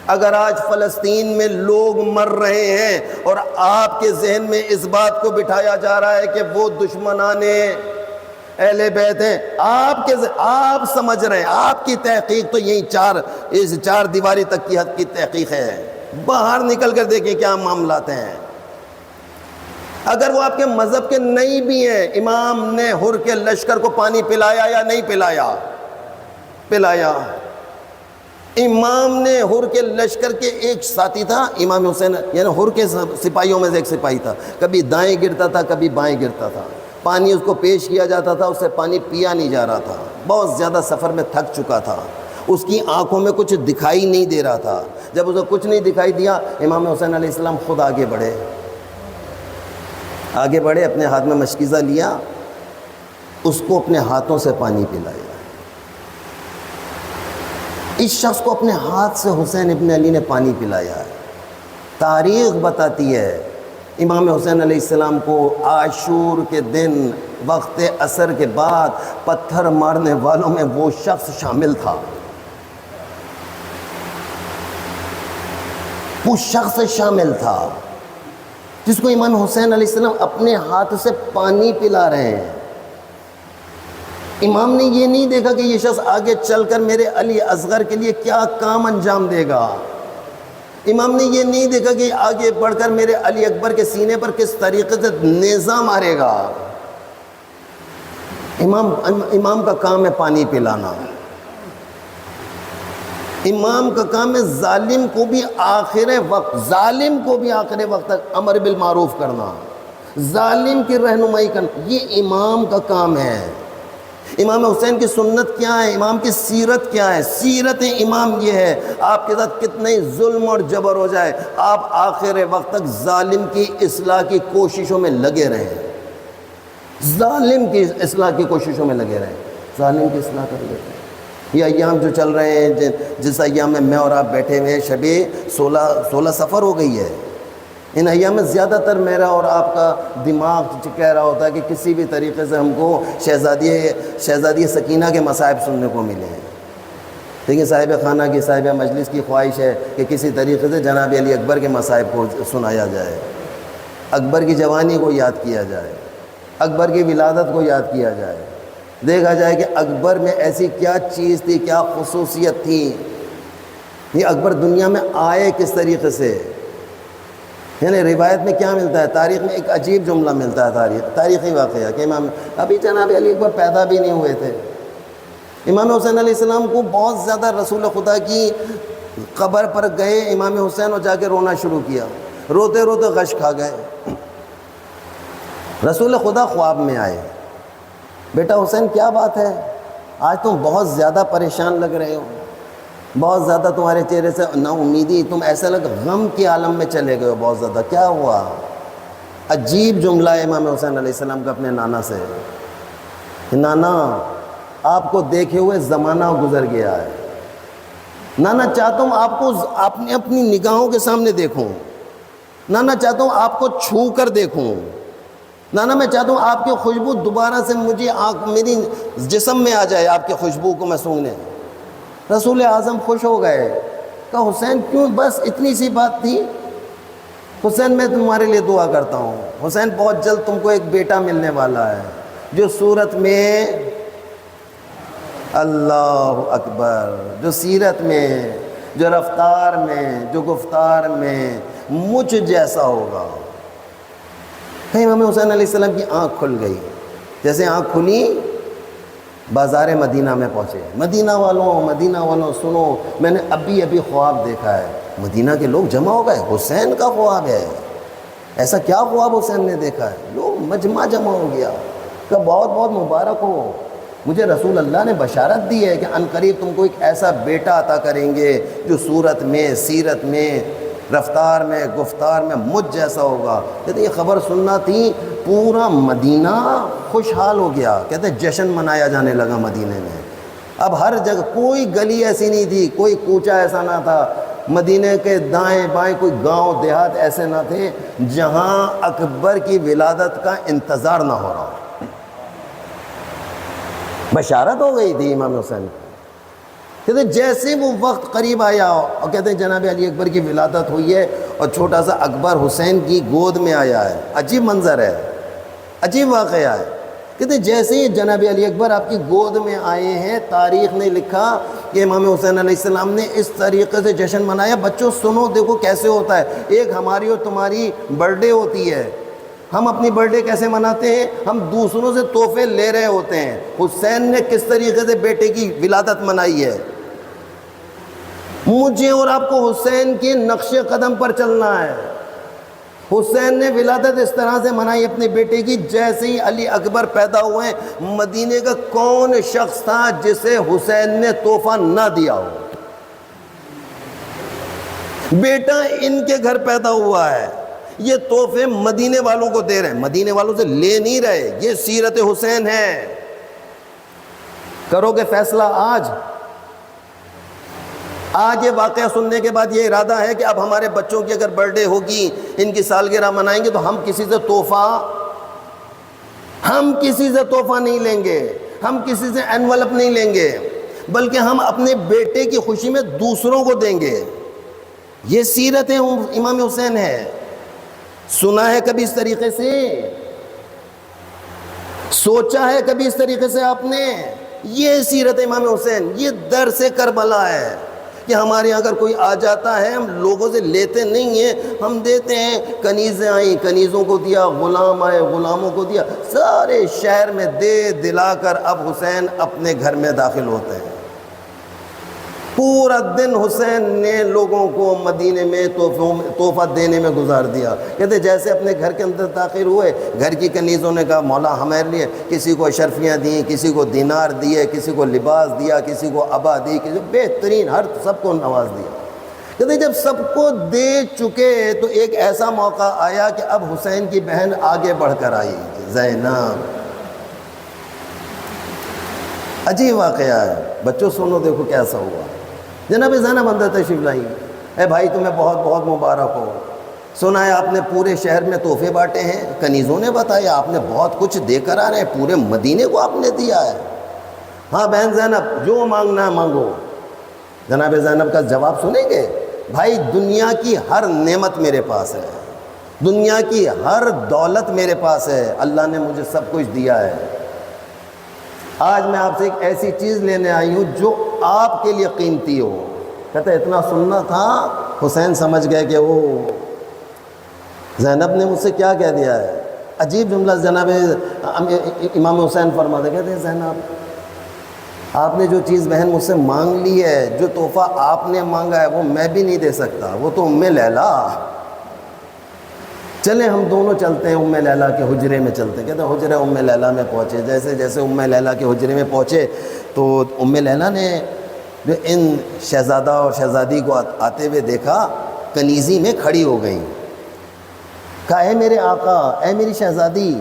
اگر آج فلسطین میں لوگ مر رہے ہیں اور آپ کے ذہن میں اس بات کو بٹھایا جا رہا ہے کہ وہ دشمنان اہل بیت ہیں، آپ سمجھ رہے ہیں، آپ کی تحقیق تو یہی چار دیواری تک کی حد کی تحقیق ہے، باہر نکل کر دیکھیں کیا معاملات ہیں۔ اگر وہ آپ کے مذہب کے نہیں بھی ہیں، امام نے حر کے لشکر کو پانی پلایا یا نہیں پلایا؟ امام نے حر کے لشکر کے ایک ساتھی تھا امام حسین، یعنی حر کے سپاہیوں میں سے ایک سپاہی تھا، کبھی دائیں گرتا تھا کبھی بائیں گرتا تھا، پانی اس کو پیش کیا جاتا تھا، اس سے پانی پیا نہیں جا رہا تھا، بہت زیادہ سفر میں تھک چکا تھا، اس کی آنکھوں میں کچھ دکھائی نہیں دے رہا تھا۔ جب اسے کچھ نہیں دکھائی دیا امام حسین علیہ السلام خود آگے بڑھے، اپنے ہاتھ میں مشکیزہ لیا، اس کو اپنے ہاتھوں سے پانی پلایا۔ اس شخص کو اپنے ہاتھ سے حسین ابن علی نے پانی پلایا ہے۔ تاریخ بتاتی ہے امام حسین علیہ السلام کو عاشور کے دن وقت عصر کے بعد پتھر مارنے والوں میں وہ شخص شامل تھا۔ وہ شخص شامل تھا جس کو امام حسین علیہ السلام اپنے ہاتھ سے پانی پلا رہے ہیں۔ امام نے یہ نہیں دیکھا کہ یہ شخص آگے چل کر میرے علی اصغر کے لیے کیا کام انجام دے گا، امام نے یہ نہیں دیکھا کہ آگے بڑھ کر میرے علی اکبر کے سینے پر کس طریقے سے نیزہ مارے گا۔ امام کا کام ہے پانی پلانا، امام کا کام ہے ظالم کو بھی آخر وقت تک امر بالمعروف کرنا، ظالم کی رہنمائی کرنا، یہ امام کا کام ہے۔ امام حسین کی سنت کیا ہے، امام کی سیرت کیا ہے؟ سیرت امام یہ ہے، آپ کے ساتھ کتنے ہی ظلم اور جبر ہو جائے، آپ آخر وقت تک ظالم کی اصلاح کی کوششوں میں لگے رہیں، ظالم کی اصلاح کی کوششوں میں لگے رہیں، ظالم کی اصلاح کر لیتے ہیں۔ یہ ایام جو چل رہے ہیں، جس ایام میں اور آپ بیٹھے ہوئے ہیں، شب 16 صفر ہو گئی ہے، ان ایام میں زیادہ تر میرا اور آپ کا دماغ کہہ رہا ہوتا ہے کہ کسی بھی طریقے سے ہم کو شہزادی سکینہ کے مصائب سننے کو ملے ہیں۔ لیکن صاحب خانہ کی، صاحب مجلس کی خواہش ہے کہ کسی طریقے سے جناب علی اکبر کے مصائب کو سنایا جائے، اکبر کی جوانی کو یاد کیا جائے، اکبر کی ولادت کو یاد کیا جائے، دیکھا جائے کہ اکبر میں ایسی کیا چیز تھی، کیا خصوصیت تھی، یہ اکبر دنیا میں آئے کس طریقے سے۔ یعنی روایت میں کیا ملتا ہے، تاریخ میں ایک عجیب جملہ ملتا ہے، تاریخی واقعہ کہ امام ابھی جناب علی اکبر پیدا بھی نہیں ہوئے تھے، امام حسین علیہ السلام کو بہت زیادہ رسول خدا کی قبر پر گئے امام حسین اور جا کے رونا شروع کیا، روتے روتے غش کھا گئے۔ رسول خدا خواب میں آئے، بیٹا حسین کیا بات ہے، آج تم بہت زیادہ پریشان لگ رہے ہو، بہت زیادہ تمہارے چہرے سے نا امیدی، تم ایسا لگ غم کے عالم میں چلے گئے ہو، بہت زیادہ کیا ہوا؟ عجیب جملہ ہے امام حسین علیہ السلام کا اپنے نانا سے، نانا آپ کو دیکھے ہوئے زمانہ گزر گیا ہے، نانا چاہتا ہوں آپ کو اپنی نگاہوں کے سامنے دیکھوں، نانا چاہتا ہوں آپ کو چھو کر دیکھوں، نانا میں چاہتا ہوں آپ کی خوشبو دوبارہ سے مجھے میری جسم میں آ جائے، آپ کی خوشبو کو میں سونگنے۔ رسول اعظم خوش ہو گئے، کہا حسین کیوں، بس اتنی سی بات تھی؟ حسین میں تمہارے لیے دعا کرتا ہوں، حسین بہت جلد تم کو ایک بیٹا ملنے والا ہے جو صورت میں، اللہ اکبر، جو سیرت میں، جو رفتار میں، جو گفتار میں مجھ جیسا ہوگا۔ امام حسین علیہ السلام کی آنکھ کھل گئی، جیسے آنکھ کھلی بازار مدینہ میں پہنچے، مدینہ والوں سنو، میں نے ابھی خواب دیکھا ہے، مدینہ کے لوگ جمع ہو گئے، حسین کا خواب ہے، ایسا کیا خواب حسین نے دیکھا ہے؟ لوگ مجمع جمع ہو گیا، کہ بہت بہت مبارک ہو، مجھے رسول اللہ نے بشارت دی ہے کہ عنقریب تم کو ایک ایسا بیٹا عطا کریں گے جو صورت میں، سیرت میں، رفتار میں، گفتار میں مجھ جیسا ہوگا۔ کہتے یہ خبر سننا تھی، پورا مدینہ خوشحال ہو گیا، کہتے جشن منایا جانے لگا مدینے میں۔ اب ہر جگہ کوئی گلی ایسی نہیں تھی، کوئی کوچہ ایسا نہ تھا، مدینے کے دائیں بائیں کوئی گاؤں دیہات ایسے نہ تھے جہاں اکبر کی ولادت کا انتظار نہ ہو رہا۔ بشارت ہو گئی تھی امام حسین کو۔ کہتے جیسے وہ وقت قریب آیا اور کہتے ہیں جناب علی اکبر کی ولادت ہوئی ہے اور چھوٹا سا اکبر حسین کی گود میں آیا ہے، عجیب منظر ہے، عجیب واقعہ ہے۔ کہتے ہیں جیسے ہی جناب علی اکبر آپ کی گود میں آئے ہیں، تاریخ نے لکھا کہ امام حسین علیہ السلام نے اس طریقے سے جشن منایا۔ بچوں سنو، دیکھو کیسے ہوتا ہے، ایک ہماری اور تمہاری برتھ ڈے ہوتی ہے، ہم اپنی برتھ ڈے کیسے مناتے ہیں؟ ہم دوسروں سے تحفے لے رہے ہوتے ہیں۔ حسین نے کس طریقے سے بیٹے کی ولادت منائی ہے؟ مجھے اور آپ کو حسین کے نقش قدم پر چلنا ہے۔ حسین نے ولادت اس طرح سے منائی اپنے بیٹے کی، جیسے ہی علی اکبر پیدا ہوئے، مدینے کا کون شخص تھا جسے حسین نے تحفہ نہ دیا ہو؟ بیٹا ان کے گھر پیدا ہوا ہے، یہ تحفے مدینے والوں کو دے رہے ہیں، مدینے والوں سے لے نہیں رہے، یہ سیرت حسین ہے۔ کرو گے فیصلہ آج یہ واقعہ سننے کے بعد یہ ارادہ ہے کہ اب ہمارے بچوں کی اگر برتھ ڈے ہوگی، ان کی سالگرہ منائیں گے، تو ہم کسی سے تحفہ نہیں لیں گے، ہم کسی سے انویلپ نہیں لیں گے، بلکہ ہم اپنے بیٹے کی خوشی میں دوسروں کو دیں گے۔ یہ سیرت امام حسین ہے. سنا ہے کبھی اس طریقے سے؟ سوچا ہے کبھی اس طریقے سے آپ نے؟ یہ سیرت امام حسین، یہ درس کربلا ہے کہ ہمارے یہاں اگر کوئی آ جاتا ہے ہم لوگوں سے لیتے نہیں ہیں، ہم دیتے ہیں. کنیزیں آئیں، کنیزوں کو دیا، غلام آئے، غلاموں کو دیا، سارے شہر میں دے دلا کر اب حسین اپنے گھر میں داخل ہوتے ہیں. پورا دن حسین نے لوگوں کو مدینے میں تحفہ دینے میں گزار دیا. کہتے جیسے اپنے گھر کے اندر داخل ہوئے، گھر کی کنیزوں نے کہا مولا ہمارے لیے، کسی کو اشرفیاں دیں، کسی کو دینار دیے، کسی کو لباس دیا، کسی کو عبا دی، کسی کو بہترین، ہر سب کو نواز دیا. کہتے جب سب کو دے چکے تو ایک ایسا موقع آیا کہ اب حسین کی بہن آگے بڑھ کر آئی، زینب. عجیب واقعہ ہے بچوں، سنو دیکھو کیسا ہوا. جناب زینب اندر تشریف لائی. اے بھائی تمہیں بہت بہت مبارک ہو، سنا ہے آپ نے پورے شہر میں تحفے بانٹے ہیں. کنیزوں نے بتایا آپ نے بہت کچھ دے کر آ رہے ہیں، پورے مدینے کو آپ نے دیا ہے. ہاں بہن زینب جو مانگنا ہے مانگو. جناب زینب کا جواب سنیں گے؟ بھائی دنیا کی ہر نعمت میرے پاس ہے، دنیا کی ہر دولت میرے پاس ہے، اللہ نے مجھے سب کچھ دیا ہے. آج میں آپ سے ایک ایسی چیز لینے آئی ہوں جو آپ کے لیے قیمتی ہو. کہتے اتنا سننا تھا. حسین سمجھ گئے کہ وہ زینب نے مجھ سے کیا کہہ دیا ہے. عجیب جملہ جناب امام حسین فرماتے، کہتے ہیں زینب آپ نے جو چیز بہن مجھ سے مانگ لی ہے، جو تحفہ آپ نے مانگا ہے وہ میں بھی نہیں دے سکتا، وہ تو ام لیلا. چلیں ہم دونوں چلتے ہیں ام لیلا کے حجرے میں چلتے ہیں. کہتے ہیں حجرے ام لیلا میں پہنچے. جیسے جیسے ام لیلا کے حجرے میں پہنچے تو ام لیلا نے جو ان شہزادہ اور شہزادی کو آتے ہوئے دیکھا، کنیزی میں کھڑی ہو گئیں. کہا اے میرے آقا، اے میری شہزادی،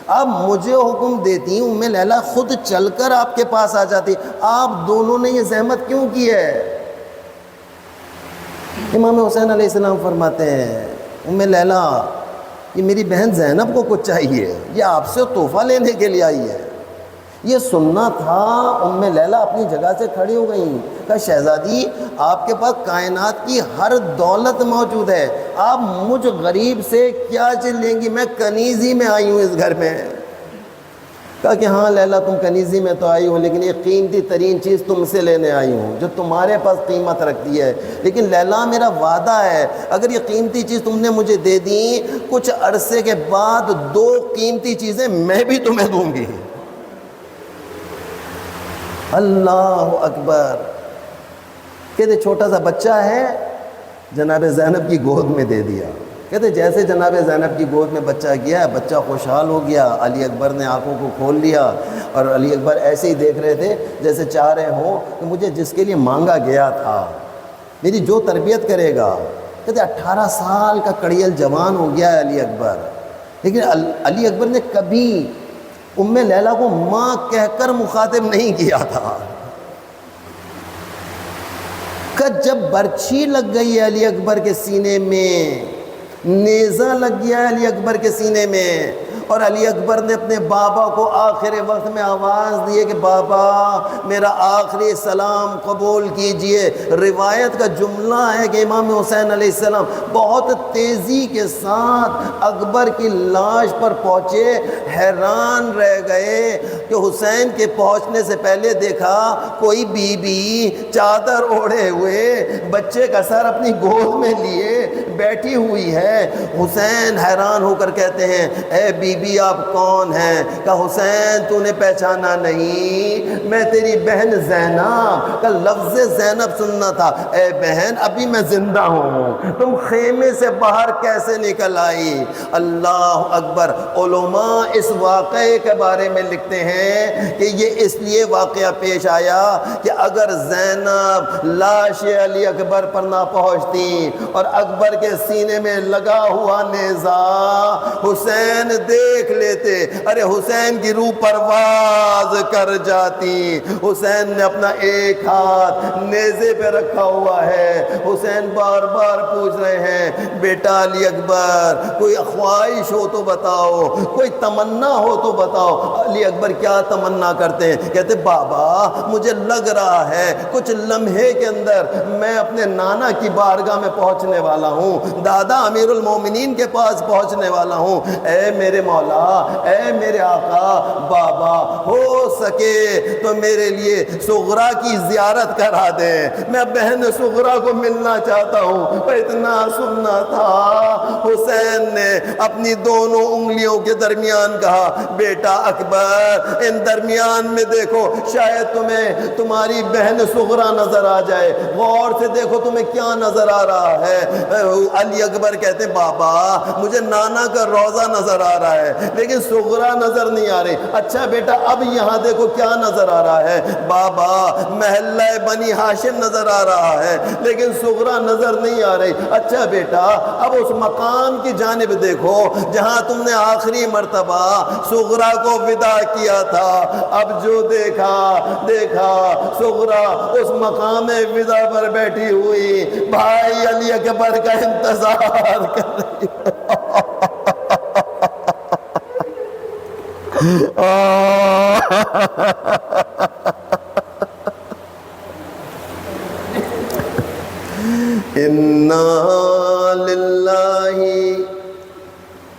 آپ مجھے حکم دیتی، ام لیلا خود چل کر آپ کے پاس آ جاتی، آپ دونوں نے یہ زحمت کیوں کی ہے؟ امام حسین علیہ السلام فرماتے ہیں ام لیلا یہ میری بہن زینب کو کچھ چاہیے، یہ آپ سے تحفہ لینے کے لیے آئی ہے. یہ سننا تھا. ام لیلا اپنی جگہ سے کھڑی ہو گئیں. کہا شہزادی آپ کے پاس کائنات کی ہر دولت موجود ہے، آپ مجھ غریب سے کیا چیز لیں گی؟ میں کنیزی میں آئی ہوں اس گھر میں. کہا کہ ہاں لیلا تم کنیزی میں تو آئی ہو، لیکن یہ قیمتی ترین چیز تم سے لینے آئی ہوں جو تمہارے پاس قیمت رکھتی ہے. لیکن لیلا میرا وعدہ ہے اگر یہ قیمتی چیز تم نے مجھے دے دی، کچھ عرصے کے بعد 2 قیمتی چیزیں میں بھی تمہیں دوں گی. اللہ اکبر. کہتے چھوٹا سا بچہ ہے، جناب زینب کی گود میں دے دیا. کہتے جیسے جناب زینب کی گود میں بچہ گیا، بچہ خوشحال ہو گیا. علی اکبر نے آنکھوں کو کھول لیا اور علی اکبر ایسے ہی دیکھ رہے تھے جیسے چاہ رہے ہوں کہ مجھے جس کے لیے مانگا گیا تھا میری جو تربیت کرے گا. کہتے 18 سال کا کڑیل جوان ہو گیا ہے علی اکبر، لیکن علی اکبر نے کبھی ام لیلا کو ماں کہہ کر مخاطب نہیں کیا تھا. کہ جب برچھی لگ گئی ہے علی اکبر کے سینے میں، نیزہ لگ گیا علی اکبر کے سینے میں، اور علی اکبر نے اپنے بابا کو آخر وقت میں آواز دی کہ بابا میرا آخری سلام قبول کیجئے. روایت کا جملہ ہے کہ امام حسین علیہ السلام بہت تیزی کے ساتھ اکبر کی لاش پر پہنچے، حیران رہ گئے کہ حسین کے پہنچنے سے پہلے دیکھا کوئی بی بی چادر اوڑھے ہوئے بچے کا سر اپنی گود میں لیے بیٹھی ہوئی ہے. حسین حیران ہو کر کہتے ہیں اے بی بی آپ کون ہیں؟ کہ حسین تو نے پہچانا نہیں، میں تیری بہن زینب. کا لفظ زینب سننا تھا. اے بہن ابھی میں زندہ ہوں، تم خیمے سے باہر کیسے نکل آئی؟ اللہ اکبر. علماء اس واقعے کے بارے میں لکھتے ہیں کہ یہ اس لیے واقعہ پیش آیا کہ اگر زینب لاش علی اکبر پر نہ پہنچتی اور اکبر کے سینے میں لگا ہوا نیزہ حسین دے دیکھ لیتے ارے حسین کی روح پرواز کر جاتی۔ حسین نے اپنا ایک ہاتھ نیزے پہ رکھا ہوا ہے، حسین بار بار پوچھ رہے ہیں بیٹا علی اکبر کوئی خواہش ہو تو بتاؤ، کوئی تمنا ہو تو بتاؤ۔ علی اکبر کیا تمنا کرتے ہیں؟ کہتے بابا مجھے لگ رہا ہے کچھ لمحے کے اندر میں اپنے نانا کی بارگاہ میں پہنچنے والا ہوں، دادا امیر المومنین کے پاس پہنچنے والا ہوں۔ اے میرے مولا، اے میرے آقا، بابا ہو سکے تو میرے لیے صغرا کی زیارت کرا دے، میں بہن صغرا کو ملنا چاہتا ہوں۔ اتنا سننا تھا، حسین نے اپنی دونوں انگلیوں کے درمیان کہا بیٹا اکبر ان درمیان میں دیکھو، شاید تمہیں تمہاری بہن صغرا نظر آ جائے، غور سے دیکھو تمہیں کیا نظر آ رہا ہے۔ علی اکبر کہتے بابا مجھے نانا کا روضہ نظر آ رہا ہے لیکن صغرا نظر نہیں آ رہی۔ اچھا بیٹا اب یہاں دیکھو کیا نظر آ رہا ہے؟ بابا محلہ بنی ہاشم نظر آ رہا ہے لیکن صغرا نظر نہیں آ رہی۔ اچھا بیٹا اب اس مقام کی جانب دیکھو جہاں تم نے آخری مرتبہ صغرا کو ودا کیا تھا۔ اب جو دیکھا صغرا اس مقام ودا پر بیٹھی ہوئی بھائی علی اکبر کا انتظار کر رہی انا للہ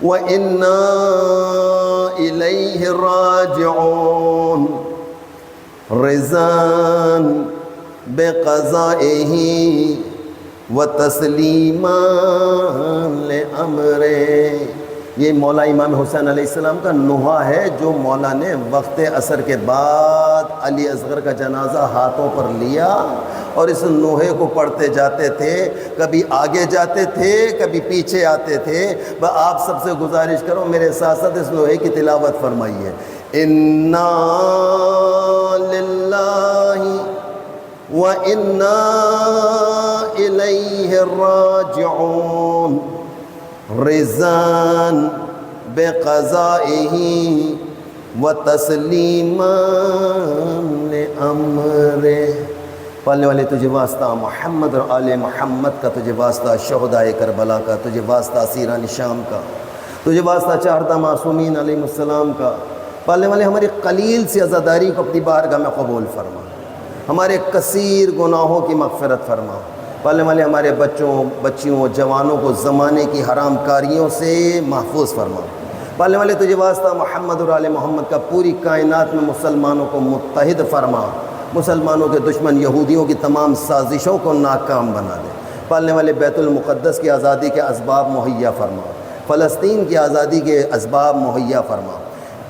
وَإِنَّا إِلَيْهِ راجعون رضاً بقضائه وتسلیما لأمره۔ یہ مولا امام حسین علیہ السلام کا نوحہ ہے جو مولا نے وقت عصر کے بعد علی اصغر کا جنازہ ہاتھوں پر لیا اور اس نوحے کو پڑھتے جاتے تھے، کبھی آگے جاتے تھے کبھی پیچھے آتے تھے۔ آپ سب سے گزارش کرو میرے ساتھ ساتھ اس نوحے کی تلاوت فرمائیے۔ انا للہ وَإِنَّا إِلَيْهِ راجعون رضاً بقضائه وتسلیما لأمره۔ پڑھنے والے تجھے واسطہ محمد اور آل محمد کا، تجھے واسطہ شہدائے کربلا کا، تجھے واسطہ اسیران شام کا، تجھے واسطہ چارتا معصومین علیہ السلام کا۔ پڑھنے والے ہماری قلیل سی عزاداری کو اپنی بارگاہ میں قبول فرما، ہمارے کثیر گناہوں کی مغفرت فرما۔ پالنے والے ہمارے بچوں بچیوں جوانوں کو زمانے کی حرام کاریوں سے محفوظ فرما۔ پالنے والے تجھے واسطہ محمد اور آل محمد کا پوری کائنات میں مسلمانوں کو متحد فرما، مسلمانوں کے دشمن یہودیوں کی تمام سازشوں کو ناکام بنا دے۔ پالنے والے بیت المقدس کی آزادی کے اسباب مہیا فرما، فلسطین کی آزادی کے اسباب مہیا فرما،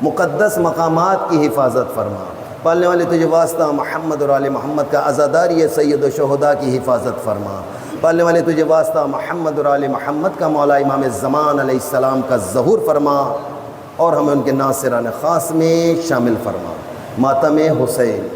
مقدس مقامات کی حفاظت فرما۔ پالنے والے تجھے واسطہ محمد اور آل محمد کا عزاداری سید الشہداء کی حفاظت فرما۔ پالنے والے تجھے واسطہ محمد اور آل محمد کا مولا امام زمان علیہ السلام کا ظہور فرما اور ہمیں ان کے ناصران خاص میں شامل فرما۔ ماتم حسین